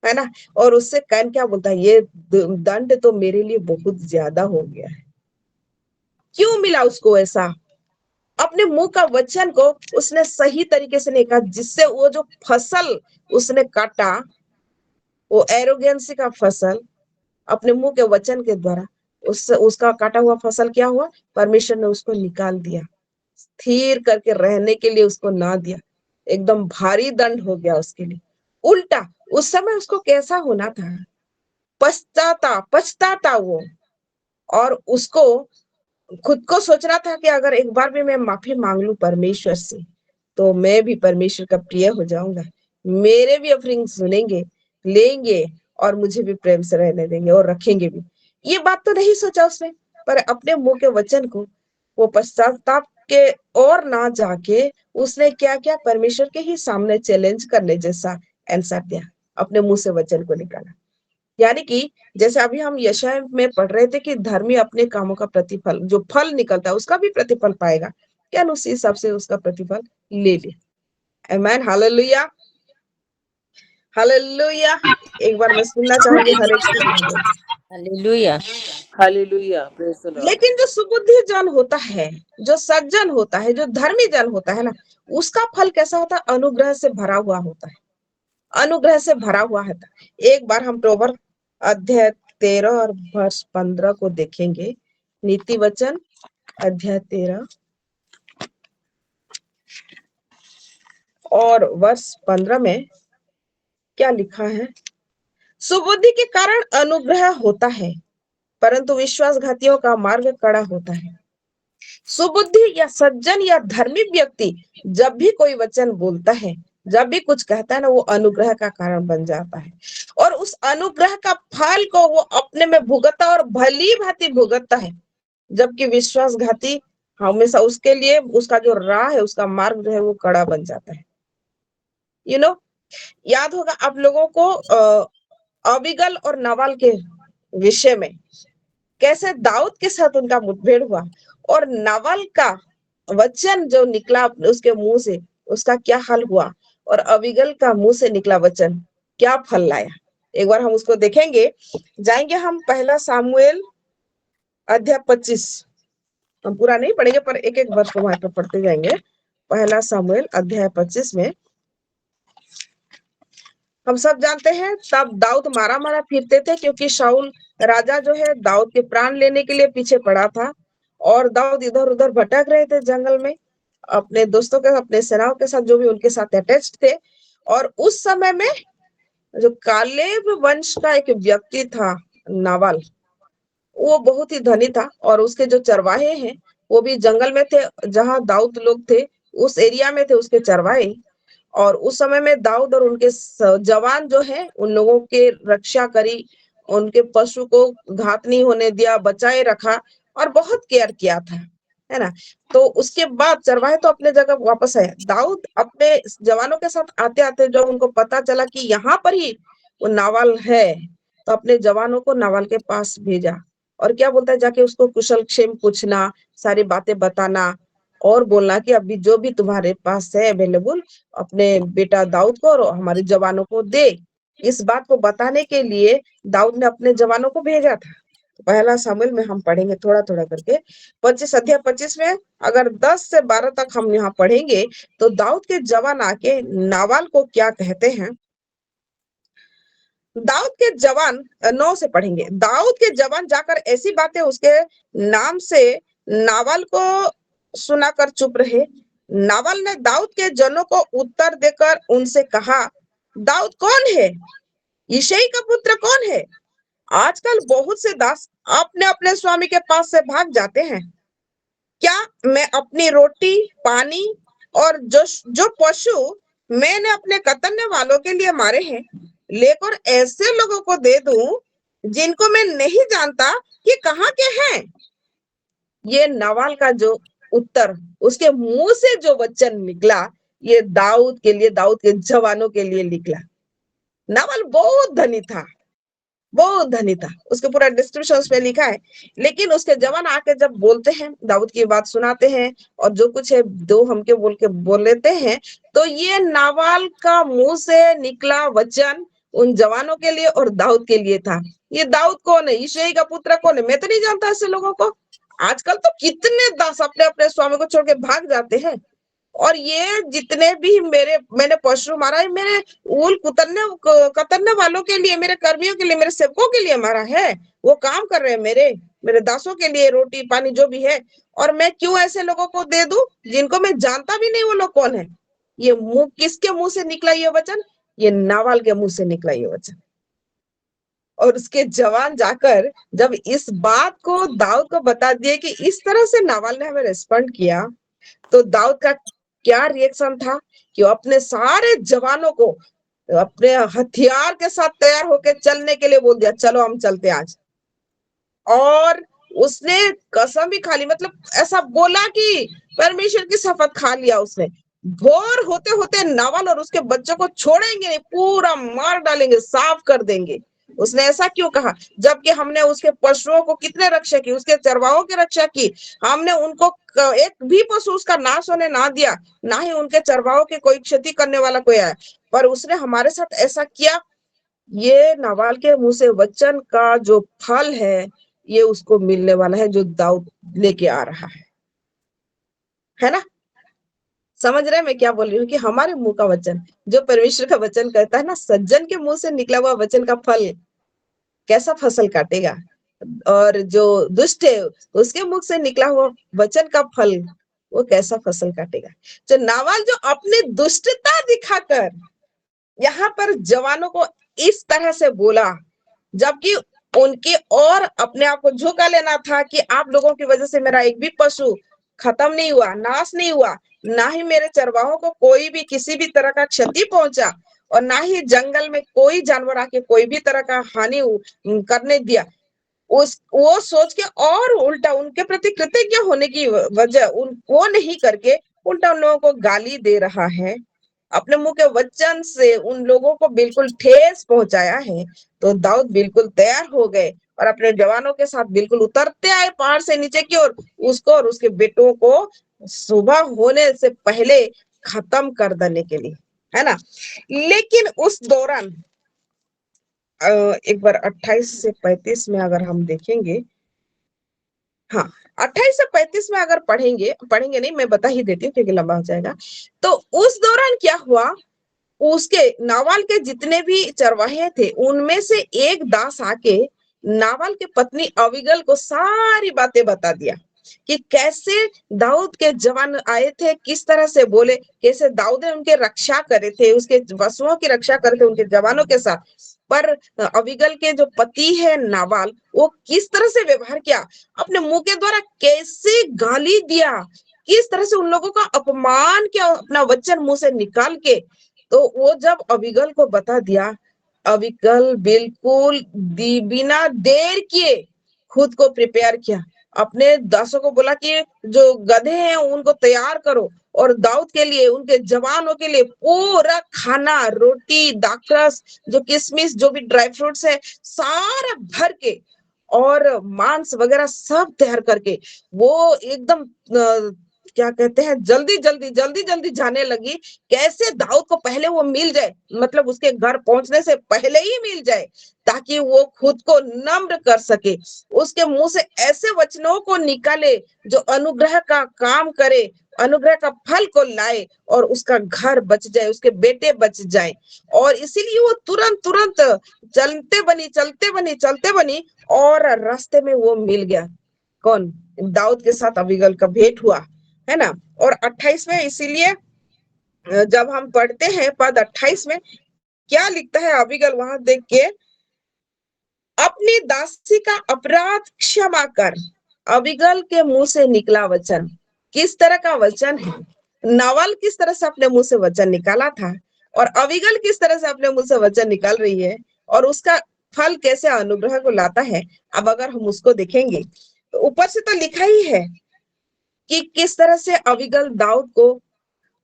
है ना। और उससे कैन क्या बोलता है, ये दंड तो मेरे लिए बहुत ज्यादा हो गया है। क्यों मिला उसको ऐसा? अपने मुंह का वचन को उसने सही तरीके से नहीं कहा, जिससे वो जो फसल उसने काटा, वो एरोगेंसी का फसल अपने मुंह के वचन के द्वारा, उसका काटा हुआ फसल क्या हुआ, परमेश्वर ने उसको निकाल दिया, स्थिर करके रहने के लिए उसको ना दिया। एकदम भारी दंड हो गया उसके लिए। उल्टा उस समय उसको कैसा होना था, पछताता वो, और उसको खुद को सोचना था कि अगर एक बार भी मैं माफी मांग लूं परमेश्वर से, तो मैं भी परमेश्वर का प्रिय हो जाऊंगा, मेरे भी ऑफरिंग सुनेंगे, लेंगे और मुझे भी प्रेम से रहने देंगे और रखेंगे भी। ये बात तो नहीं सोचा उसने, पर अपने मुंह के वचन को वो पश्चाताप के और ना जाके उसने क्या किया, परमेश्वर के ही सामने चैलेंज करने जैसा आंसर दिया, अपने मुंह से वचन को निकाला। यानी कि जैसे अभी हम यशाया में पढ़ रहे थे कि धर्मी अपने कामों का प्रतिफल, जो फल निकलता है उसका भी प्रतिफल पाएगा, क्या उसी हिसाब से उसका प्रतिफल ले ले। आमीन, हालेलुया, हालेलुया। एक बार मैं सुनना चाहूंगी हर एक से। Hallelujah, hallelujah, praise the Lord. लेकिन जो सुबुद्धि जन होता है, जो सज्जन होता है, जो धर्मी जन होता है ना, उसका फल कैसा होता है, अनुग्रह से भरा हुआ होता है, अनुग्रह से भरा हुआ है। एक बार हम प्रोवर्ब अध्याय 13 और वर्ष 15 को देखेंगे। नीति वचन अध्याय 13 और वर्ष 15 में क्या लिखा है, सुबुद्धि के कारण अनुग्रह होता है, परंतु विश्वासघातियों का मार्ग कड़ा होता है। सुबुद्धि या सज्जन या धर्मी व्यक्ति जब भी कोई वचन बोलता है, जब भी कुछ कहता है ना, वो अनुग्रह का कारण बन जाता है, और उस अनुग्रह का फल को वो अपने में भुगतता और भली भांति भुगतता है। जबकि विश्वासघाती हमेशा उसके लिए उसका जो राह है, उसका मार्ग जो है वो कड़ा बन जाता है। यू नो याद होगा आप लोगों को अबीगल और नवाल के विषय में, कैसे दाऊद के साथ उनका मुठभेड़ हुआ और नवाल का वचन जो निकला उसके मुंह से, उसका क्या हाल हुआ, और अबीगल का मुंह से निकला वचन क्या फल लाया। एक बार हम उसको देखेंगे। जाएंगे हम पहला सामुएल अध्याय 25। हम पूरा नहीं पढ़ेंगे पर एक एक वर्ष को वहां पर पढ़ते जाएंगे। पहला सामुएल अध्याय 25 में हम सब जानते हैं तब दाऊद मारा मारा फिरते थे, क्योंकि शाऊल राजा जो है दाऊद के प्राण लेने के लिए पीछे पड़ा था, और दाऊद इधर उधर भटक रहे थे जंगल में अपने दोस्तों के, अपने सेनाओं के साथ, जो भी उनके साथ अटैच्ड थे। और उस समय में जो कालेब वंश का एक व्यक्ति था नावाल, वो बहुत ही धनी था, और उसके जो चरवाहे हैं वो भी जंगल में थे, जहां दाऊद लोग थे उस एरिया में थे उसके चरवाहे। और उस समय में दाऊद और उनके जवान जो है उन लोगों के रक्षा करी, उनके पशु को घात नहीं होने दिया, बचाए रखा और बहुत केयर किया था, है ना। तो उसके बाद चरवाहे तो अपने जगह वापस आए। दाऊद अपने जवानों के साथ आते आते जब उनको पता चला कि यहाँ पर ही वो नावाल है, तो अपने जवानों को नावाल के पास भेजा। और क्या बोलता है, जाके उसको कुशल क्षेम पूछना, सारी बातें बताना, और बोलना कि अभी जो भी तुम्हारे पास है अवेलेबल अपने बेटा दाऊद को और हमारे जवानों को दे। इस बात को बताने के लिए दाऊद ने अपने जवानों को भेजा था। तो पहला सामुएल में हम पढ़ेंगे थोड़ा थोड़ा करके। 25 अध्याय 25 में अगर 10 से 12 तक हम यहाँ पढ़ेंगे तो दाऊद के जवान आके नावाल को क्या कहते हैं। दाऊद के जवान 9 से पढ़ेंगे। दाऊद के जवान जाकर ऐसी बातें उसके नाम से नावाल को सुनाकर चुप रहे। नावाल ने दाऊद के जनों को उत्तर देकर उनसे कहा, दाऊद कौन है? यिशै का पुत्र कौन है? आजकल बहुत से दास अपने अपने स्वामी के पास से भाग जाते हैं। क्या मैं अपनी रोटी, पानी और जो पशु मैंने अपने कतरने वालों के लिए मारे हैं लेकर ऐसे लोगों को दे दूं जिनको मैं नहीं जानता कि कहाँ के हैं? ये नावाल का जो उत्तर, उसके मुंह से जो वचन निकला, ये दाऊद के लिए, दाऊद के जवानों के लिए निकला। नावाल बहुत धनी था, बहुत धनी था, उसके पूरा डिस्क्रिप्शन उसमें लिखा है। लेकिन उसके जवान आके जब बोलते हैं, दाऊद की बात सुनाते हैं और जो कुछ है दो हमके बोल लेते हैं, तो ये नावाल का मुंह से निकला वचन उन जवानों के लिए और दाऊद के लिए था। ये दाऊद कौन है? यिशै का पुत्र कौन है? मैं तो नहीं जानता ऐसे लोगों को। आजकल तो कितने दास अपने अपने स्वामी को छोड़ के भाग जाते हैं। और ये जितने भी मैंने पशु मारा है, मेरे ऊल कतरने वालों के लिए, मेरे कर्मियों के लिए, मेरे सेवकों के लिए मारा है। वो काम कर रहे हैं मेरे दासों के लिए, रोटी पानी जो भी है। और मैं क्यों ऐसे लोगों को दे दूं जिनको मैं जानता भी नहीं वो लोग कौन है? ये मुंह किसके मुंह से निकला ये वचन? ये नावाल के मुंह से निकला ये वचन। और उसके जवान जाकर जब इस बात को दाऊद को बता दिए कि इस तरह से नावाल ने हमें रेस्पॉन्ड किया, तो दाऊद का क्या रिएक्शन था कि वो अपने सारे जवानों को अपने हथियार के साथ तैयार होकर चलने के लिए बोल दिया, चलो हम चलते आज। और उसने कसम भी खा ली, मतलब ऐसा बोला कि परमेश्वर की शपथ खा लिया उसने। भोर होते होते नावाल और उसके बच्चों को छोड़ेंगे नहीं, पूरा मार डालेंगे, साफ कर देंगे। उसने ऐसा क्यों कहा? जबकि हमने उसके पशुओं को कितने रक्षा की, उसके चरवाहों की रक्षा की। हमने उनको एक भी पशु उसका नाश होने ना दिया, ना ही उनके चरवाहों की कोई क्षति करने वाला कोई आया। पर उसने हमारे साथ ऐसा किया। ये नावाल के मुंह से वचन का जो फल है ये उसको मिलने वाला है, जो दाऊद लेके आ रहा है ना। समझ रहे मैं क्या बोल रही हूँ? कि हमारे मुंह का वचन, जो परमेश्वर का वचन कहता है ना, सज्जन के मुंह से निकला हुआ वचन का फल कैसा फसल काटेगा, और जो दुष्ट है उसके मुख से निकला हुआ वचन का फल वो कैसा फसल काटेगा। जो नावाल जो अपनी दुष्टता दिखाकर यहाँ पर जवानों को इस तरह से बोला, जबकि उनके और अपने आप को झुका लेना था कि आप लोगों की वजह से मेरा एक भी पशु खत्म नहीं हुआ, नाश नहीं हुआ, ना ही मेरे चरवाहों को कोई भी किसी भी तरह का क्षति पहुंचा, और ना ही जंगल में कोई जानवर आके कोई भी तरह का हानि करने दिया। वो सोच के और उल्टा उनके प्रति कृतज्ञ होने की वजह वो नहीं करके उल्टा उन लोगों को गाली दे रहा है, अपने मुंह के वचन से उन लोगों को बिल्कुल ठेस पहुंचाया है। तो दाऊद बिल्कुल तैयार हो गए और अपने जवानों के साथ बिल्कुल उतरते आए पहाड़ से नीचे की ओर, उसको और उसके बेटों को सुबह होने से पहले खत्म कर देने के लिए, है ना। लेकिन उस दौरान एक बार 28 से 35 में अगर हम देखेंगे, हाँ 28 से 35 में अगर पढ़ेंगे नहीं, मैं बता ही देती हूँ क्योंकि लंबा हो जाएगा। तो उस दौरान क्या हुआ, उसके नावाल के जितने भी चरवाहे थे उनमें से एक दास आके नावाल की पत्नी अविगल को सारी बातें बता दिया कि कैसे दाऊद के जवान आए थे, किस तरह से बोले, कैसे दाऊद ने उनके रक्षा करे थे, उसके वसुओं की रक्षा करे थे उनके जवानों के साथ। पर अविगल के जो पति है नावाल, वो किस तरह से व्यवहार किया, अपने मुंह के द्वारा कैसे गाली दिया, किस तरह से उन लोगों का अपमान किया अपना वचन मुंह से निकाल के। तो वो जब अविगल को बता दिया, अविगल बिल्कुल बिना देर किए खुद को प्रिपेयर किया, अपने दासों को बोला कि जो गधे हैं उनको तैयार करो और दाऊद के लिए, उनके जवानों के लिए पूरा खाना, रोटी, दाखरस, जो किशमिश, जो भी ड्राई फ्रूट्स है सारा भर के और मांस वगैरह सब तैयार करके वो एकदम क्या कहते हैं जल्दी जल्दी जाने लगी, कैसे दाऊद को पहले वो मिल जाए, मतलब उसके घर पहुंचने से पहले ही मिल जाए, ताकि वो खुद को नम्र कर सके, उसके मुंह से ऐसे वचनों को निकाले जो अनुग्रह का काम करे, अनुग्रह का फल को लाए और उसका घर बच जाए, उसके बेटे बच जाए। और इसीलिए वो तुरंत चलते बनी और रास्ते में वो मिल गया, कौन, दाऊद के साथ अबीगल का भेंट हुआ, है ना। और 28 में इसीलिए जब हम पढ़ते हैं पद 28 में क्या लिखता है, अबीगल वहां देख के, अपनी दासी का अपराध क्षमा कर। अबीगल के मुंह से निकला वचन किस तरह का वचन है, नावल किस तरह से अपने मुंह से वचन निकाला था और अबीगल किस तरह से अपने मुंह से वचन निकाल रही है और उसका फल कैसे अनुग्रह को लाता है। अब अगर हम उसको देखेंगे तो ऊपर से तो लिखा ही है कि किस तरह से अबीगल दाऊद को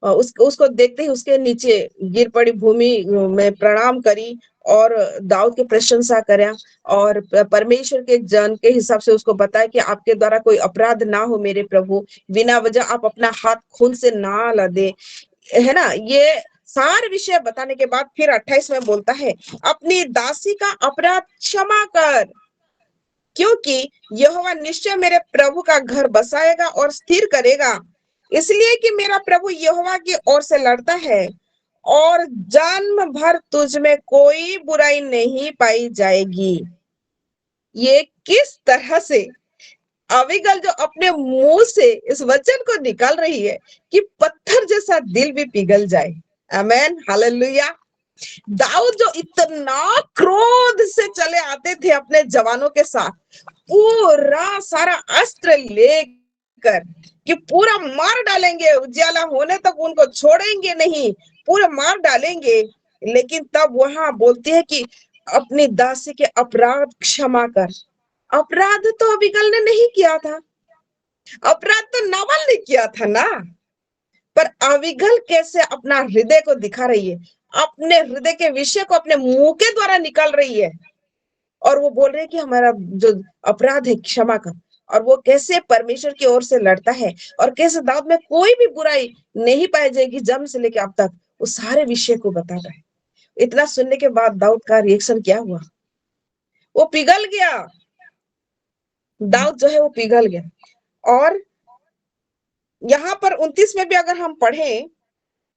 उसको देखते ही उसके नीचे गिर पड़ी, भूमि में प्रणाम करी और दाऊद की प्रशंसा करा और परमेश्वर के जन के हिसाब से उसको बताया कि आपके द्वारा कोई अपराध ना हो मेरे प्रभु, बिना वजह आप अपना हाथ खून से ना ला दे, है ना। ये सारे विषय बताने के बाद फिर 28 में बोलता है, अपनी दासी का अपराध क्षमा कर, क्योंकि यहोवा निश्चय मेरे प्रभु का घर बसाएगा और स्थिर करेगा, इसलिए कि मेरा प्रभु यहोवा की ओर से लड़ता है और जन्म भर तुझ में कोई बुराई नहीं पाई जाएगी। ये किस तरह से अबीगल जो अपने मुंह से इस वचन को निकाल रही है कि पत्थर जैसा दिल भी पिघल जाए। आमेन, हालेलुया। दाऊद जो इतना क्रोध से चले आते थे अपने जवानों के साथ, पूरा सारा अस्त्र लेकर कि पूरा मार डालेंगे, उजियाला होने तक उनको छोड़ेंगे नहीं, पूरा मार डालेंगे, लेकिन तब वहां बोलती है कि अपनी दासी के अपराध क्षमा कर। अपराध तो अबीगल ने नहीं किया था, अपराध तो नावल ने किया था ना, पर अबीगल कैसे अपना हृदय को दिखा रही है, अपने हृदय के विषय को अपने मुंह के द्वारा निकाल रही है और वो बोल रही है कि हमारा जो अपराध है क्षमा कर, और वो कैसे परमेश्वर की ओर से लड़ता है और कैसे दाऊद में कोई भी बुराई नहीं पाई जाएगी जन्म से लेकर अब तक, वो सारे विषय को बताता है। इतना सुनने के बाद दाऊद का रिएक्शन क्या हुआ, वो पिघल गया, दाऊद जो है वो पिघल गया। और यहाँ पर 29 में भी अगर हम पढ़ें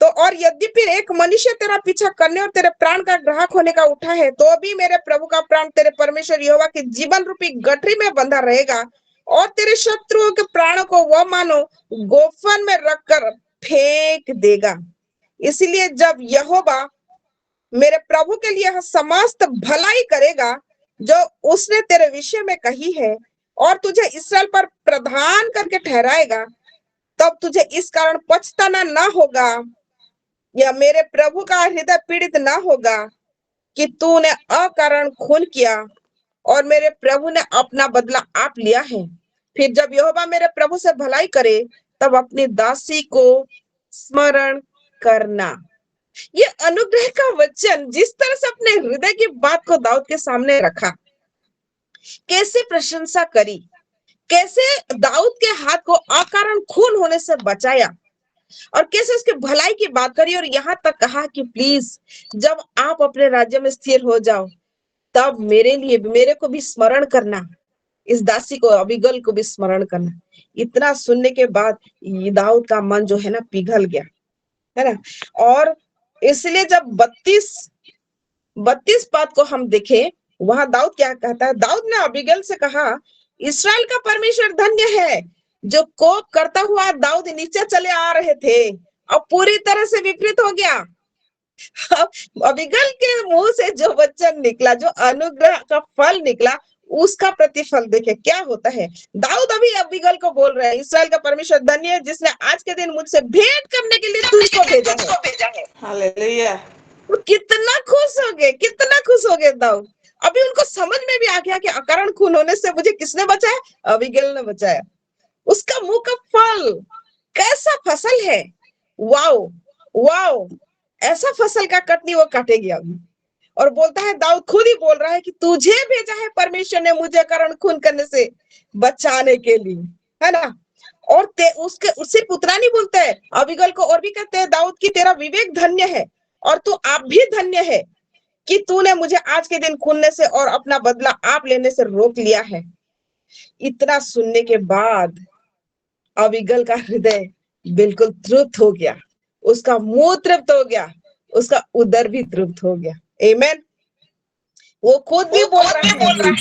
तो, और यद्यपि एक मनुष्य तेरा पीछा करने और तेरे प्राण का ग्राहक होने का उठा है, तो भी मेरे प्रभु का प्राण तेरे परमेश्वर यहोवा के जीवन रूपी गठरी में बंधा रहेगा और तेरे शत्रुओं के प्राणों को वह मानो गोफन में रखकर फेंक देगा। इसलिए जब यहोवा मेरे प्रभु के लिए समस्त भलाई करेगा जो उसने तेरे विषय में कही है और तुझे इस्राएल पर प्रधान करके ठहराएगा, तब तुझे इस कारण पछताना ना होगा या मेरे प्रभु का हृदय पीड़ित ना होगा कि तूने अकारण खून किया और मेरे प्रभु ने अपना बदला आप लिया है। फिर जब यहोवा मेरे प्रभु से भलाई करे तब अपनी दासी को स्मरण करना। ये अनुग्रह का वचन जिस तरह से अपने हृदय की बात को दाऊद के सामने रखा, कैसे प्रशंसा करी, कैसे दाऊद के हाथ को अकारण खून होने से बचाया और कैसे उसकी भलाई की बात करी, और यहाँ तक कहा कि प्लीज जब आप अपने राज्य में स्थिर हो जाओ तब मेरे को भी स्मरण करना, इस दासी को अबीगल को भी स्मरण करना। इतना सुनने के बाद दाऊद का मन जो है ना पिघल गया, है ना। और इसलिए जब 32 पद को हम देखें, वहां दाऊद क्या कहता है। दाऊद ने अबीगल से कहा, इस्राएल का परमेश्वर धन्य है। जो कोप करता हुआ दाऊद नीचे चले आ रहे थे अब पूरी तरह से विपरीत हो गया। अबीगल के मुंह से जो वचन निकला, जो अनुग्रह का फल निकला, उसका प्रतिफल देखे क्या होता है। दाऊद अभी अबीगल को बोल रहे हैं, इस्राएल का परमेश्वर धन्य है जिसने आज के दिन मुझसे भेंट करने के लिए तुझको भेजा है। हालेलुया। वो कितना खुश हो गए दाऊद। अभी उनको समझ में भी आ गया कि अकारण खून होने से मुझे किसने बचाया, अबीगल ने बचाया। उसका मुंह का फल कैसा फसल है, वाओ वाओ, ऐसा फसल का कटनी वो काटेगी अभी। और बोलता है, दाऊद खुद ही बोल रहा है कि तुझे भेजा है परमेश्वर ने मुझे करण खून करने से बचाने के लिए, है ना। और उसके सिर्फ उतना नहीं बोलते है, अबीगल को और भी कहते हैं दाऊद की तेरा विवेक धन्य है और तू आप भी धन्य है कि तूने मुझे आज के दिन खूनने से और अपना बदला आप लेने से रोक लिया है। इतना सुनने के बाद अबीगल का हृदय बिल्कुल तृप्त हो गया, उसका मुंह तृप्त हो गया, उसका उदर भी तृप्त हो गया। आमीन। वो खुद भी बोल रहा है,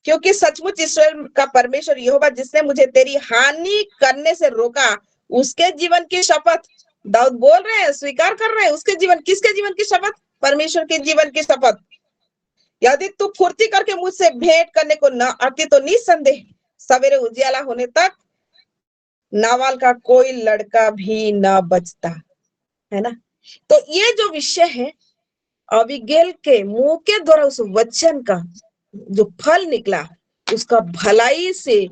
क्योंकि सचमुच इस्राएल का परमेश्वर यहोवा जिसने मुझे तेरी हानि करने से रोका, उसके जीवन की शपथ दाऊद बोल रहे हैं, स्वीकार कर रहे हैं उसके जीवन, किसके जीवन की शपथ, परमेश्वर के जीवन की शपथ। यदि तू फुर्ती करके मुझसे भेंट करने को न आती तो निसंदेह सवेरे उजियाला होने तक नावाल का कोई लड़का भी न बचता, है ना। तो ये जो विषय है, अबीगल के मुंह के द्वारा उस वचन का जो फल निकला, उसका भलाई से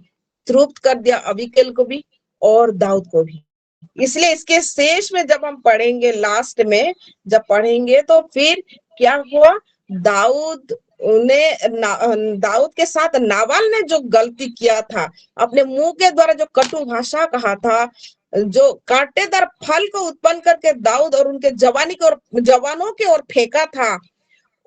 तृप्त कर दिया अबीगल को भी और दाऊद को भी। इसलिए इसके शेष में जब हम पढ़ेंगे, लास्ट में जब पढ़ेंगे तो फिर क्या हुआ, दाऊद के साथ नावाल ने जो गलती किया था, अपने मुंह के द्वारा जो कटु भाषा कहा था, जो कांटेदार फल को उत्पन्न करके दाऊद और उनके जवानों के ओर फेंका था,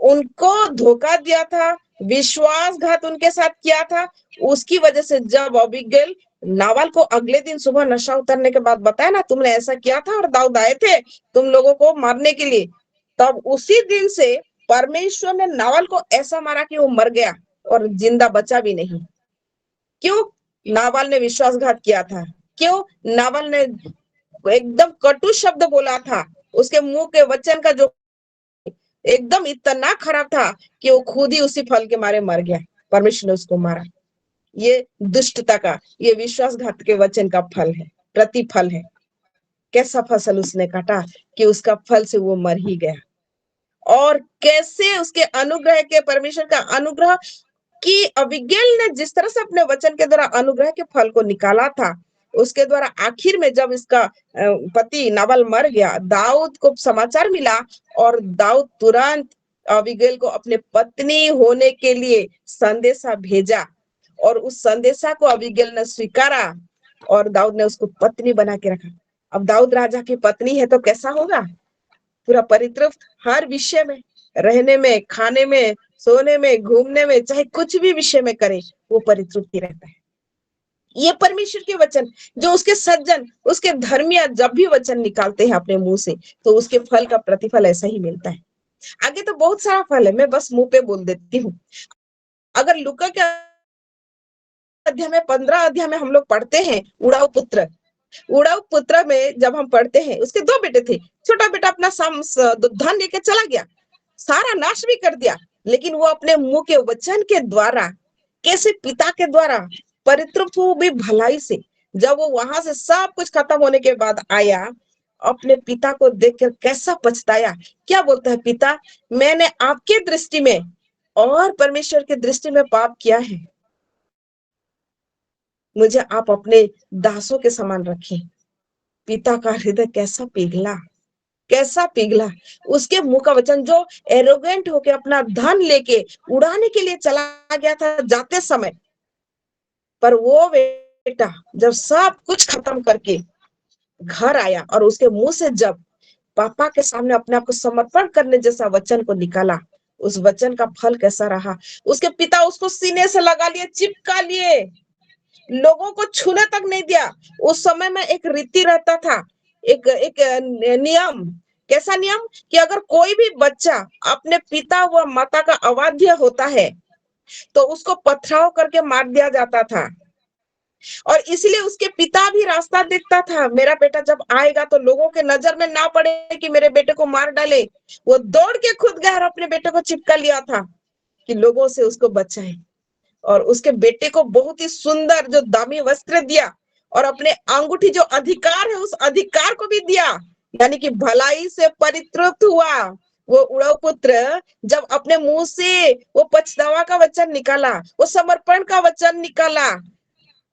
उनको धोखा दिया था, विश्वासघात उनके साथ किया था। उसकी वजह से जब अबीगल नावाल को अगले दिन सुबह नशा उतरने के बाद बताया ना, तुमने ऐसा किया था और दाऊद आए थे तुम लोगों को मारने के लिए, तब उसी दिन से परमेश्वर ने नावाल को ऐसा मारा कि वो मर गया और जिंदा बचा भी नहीं। क्यों? नावाल ने विश्वासघात किया था। क्यों? नावाल ने एकदम कटु शब्द बोला था, उसके मुंह के वचन का जो एकदम इतना खराब था कि वो खुद ही उसी फल के मारे मर गया, परमेश्वर ने उसको मारा। ये दुष्टता का, ये विश्वासघात के वचन का फल है, प्रतिफल है। कैसा फसल उसने काटा कि उसका फल से वो मर ही गया। और कैसे उसके अनुग्रह के, परमेश्वर का अनुग्रह कि अबीगल ने जिस तरह से अपने वचन के द्वारा अनुग्रह के फल को निकाला था, उसके द्वारा आखिर में जब इसका पति नावाल मर गया, दाऊद को समाचार मिला और दाऊद तुरंत अबीगल को अपने पत्नी होने के लिए संदेशा भेजा और उस संदेशा को अबीगल ने स्वीकारा और दाऊद ने उसको पत्नी बना के रखा। अब दाऊद राजा की पत्नी है तो कैसा होगा, पूरा परितृप्त, हर विषय में, रहने में, खाने में, सोने में, घूमने में, चाहे कुछ भी विषय में करे वो परितृप्ति रहता है। ये परमेश्वर के वचन, जो उसके सज्जन, उसके धर्मिया जब भी वचन निकालते हैं अपने मुंह से, तो उसके फल का प्रतिफल ऐसा ही मिलता है। आगे तो बहुत सारा फल है, मैं बस मुंह पे बोल देती हूँ। अगर लूका के अध्याय में 15 अध्याय में हम लोग पढ़ते हैं, उड़ाऊ पुत्र में जब हम पढ़ते हैं, उसके 2 बेटे थे। छोटा बेटा अपना धन लेके चला गया, सारा नाश भी कर दिया, लेकिन वो अपने मुंह के वचन के द्वारा, कैसे पिता के द्वारा परितृप्त हो भी भलाई से। जब वो वहां से सब कुछ खत्म होने के बाद आया, अपने पिता को देखकर कैसा पछताया। क्या बोलता है, पिता मैंने आपके दृष्टि में और परमेश्वर के दृष्टि में पाप किया है, मुझे आप अपने दासों के समान रखें। पिता का हृदय कैसा पिघला, कैसा पिघला। उसके मुंह का वचन जो एरोगेंट होके अपना धन लेके उड़ाने के लिए चला गया था जाते समय, पर वो बेटा जब सब कुछ खत्म करके घर आया और उसके मुंह से जब पापा के सामने अपने आप को समर्पण करने जैसा वचन को निकाला, उस वचन का फल कैसा रहा। उसके पिता उसको सीने से लगा लिए, चिपका लिए, लोगों को छूने तक नहीं दिया। उस समय में एक रीति रहता था, एक नियम। कैसा नियम कि अगर कोई भी बच्चा अपने पिता व माता का अवाध्य होता है तो उसको पथराव करके मार दिया जाता था। और इसलिए उसके पिता भी रास्ता देखता था, मेरा बेटा जब आएगा तो लोगों के नजर में ना पड़े कि मेरे बेटे को मार डाले। वो दौड़ के खुद गया और अपने बेटे को चिपका लिया था कि लोगों से उसको बचाए। और उसके बेटे को बहुत ही सुंदर जो दामी वस्त्र दिया और अपने अंगूठी जो अधिकार है उस अधिकार को भी दिया, यानी कि भलाई से परितृप्त हुआ। वो उड़व पुत्र जब अपने मुंह से वो पछतावा का वचन निकाला, वो समर्पण का वचन निकाला,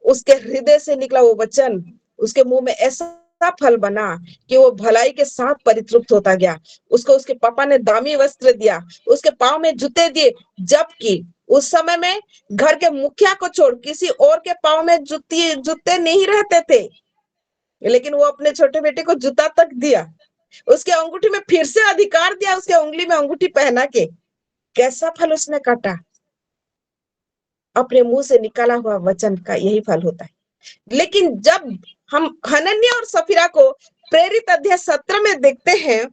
उसके हृदय से निकला वो वचन उसके मुंह में ऐसा फल बना कि वो भलाई के साथ परितृप्त होता गया। उसको उसके पापा ने दामी वस्त्र दिया, उसके पांव में जूते दिए, जबकि उस समय में घर के मुखिया को छोड़ किसी और के पांव में जूते नहीं रहते थे, लेकिन वो अपने छोटे बेटे को जूता तक दिया। उसके अंगूठी में फिर से अधिकार दिया, उसके उंगली में अंगूठी पहना के। कैसा फल उसने काटा। अपने मुंह से निकाला हुआ वचन का यही फल होता है। लेकिन जब हम हनन्याह और सफीरा को प्रेरित अध्याय 17 में देखते हैं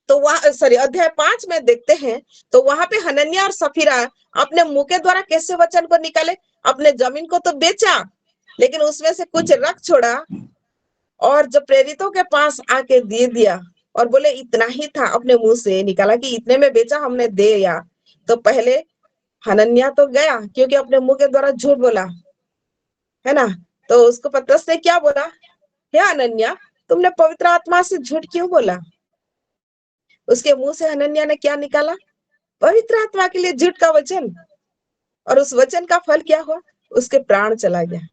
तो अध्याय 5 में देखते हैं तो वहां पे हनन्याह और सफीरा अपने मुंह के द्वारा कैसे वचन को निकाले। अपने जमीन को तो बेचा, लेकिन उसमें से कुछ रख छोड़ा और जब प्रेरितों के पास आके दे दिया और बोले इतना ही था, अपने मुंह से निकाला कि इतने में बेचा हमने, दे या। तो पहले हनन्याह तो गया क्योंकि अपने मुंह के द्वारा झूठ बोला, है ना। तो उसको पतरस ने क्या बोला, हे हनन्याह तुमने पवित्र आत्मा से झूठ क्यों बोला। उसके मुंह से हनन्याह ने क्या निकाला, पवित्र आत्मा के लिए झूठ का वचन। और उस वचन का फल क्या हुआ, उसके प्राण चला गया।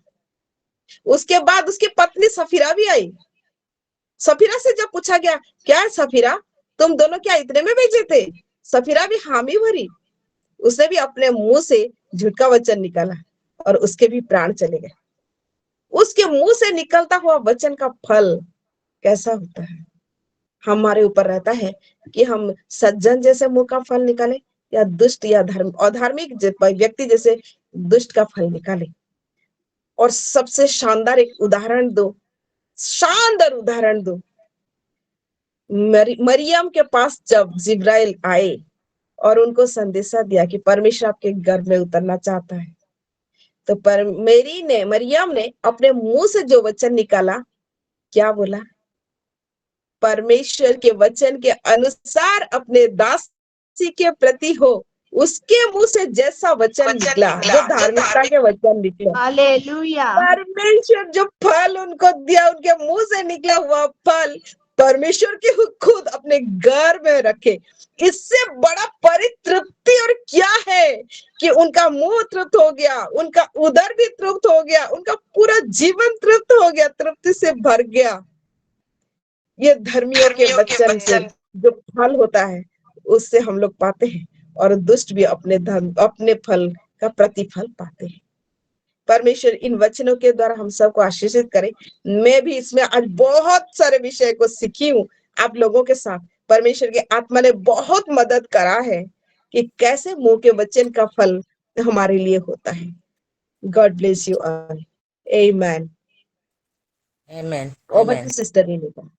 उसके बाद उसकी पत्नी सफीरा भी आई। सफीरा से जब पूछा गया क्या है सफीरा, तुम दोनों क्या इतने में बेचे थे, सफीरा भी हामी भरी। उसने भी अपने मुंह से झूठ का वचन निकाला और उसके भी प्राण चले गए। उसके मुंह से निकलता हुआ वचन का फल कैसा होता है। हमारे ऊपर रहता है कि हम सज्जन जैसे मुंह का फल निकाले या दुष्ट या अधार्मिक व्यक्ति जैसे दुष्ट का फल निकाले। और सबसे शानदार एक उदाहरण दो, शानदार उदाहरण दो। मरियम के पास जब जिब्राइल आए और उनको संदेशा दिया कि परमेश्वर आपके गर्भ में उतरना चाहता है, तो मरियम ने अपने मुंह से जो वचन निकाला, क्या बोला, परमेश्वर के वचन के अनुसार अपने दासी के प्रति हो। उसके मुंह से जैसा वचन निकला, जो धार्मिकता के वचन निकला, हालेलुया। परमेश्वर जो फल उनको दिया, उनके मुंह से निकला हुआ फल परमेश्वर के खुद अपने घर में रखे। इससे बड़ा परितृप्ति और क्या है कि उनका मुंह तृप्त हो गया, उनका उदर भी तृप्त हो गया, उनका पूरा जीवन तृप्त हो गया, तृप्ति से भर गया। ये धर्मियों के वचन से जो फल होता है उससे हम लोग पाते हैं, और दुष्ट भी अपने फल का प्रतिफल पाते हैं। परमेश्वर इन वचनों के द्वारा हम सबको आशीषित करे। मैं भी इसमें आज बहुत सारे विषय को सीखी हूँ आप लोगों के साथ। परमेश्वर के आत्मा ने बहुत मदद करा है कि कैसे मुंह के वचन का फल हमारे लिए होता है। God bless you all. Amen. Amen. Over Amen. To sister Renuka.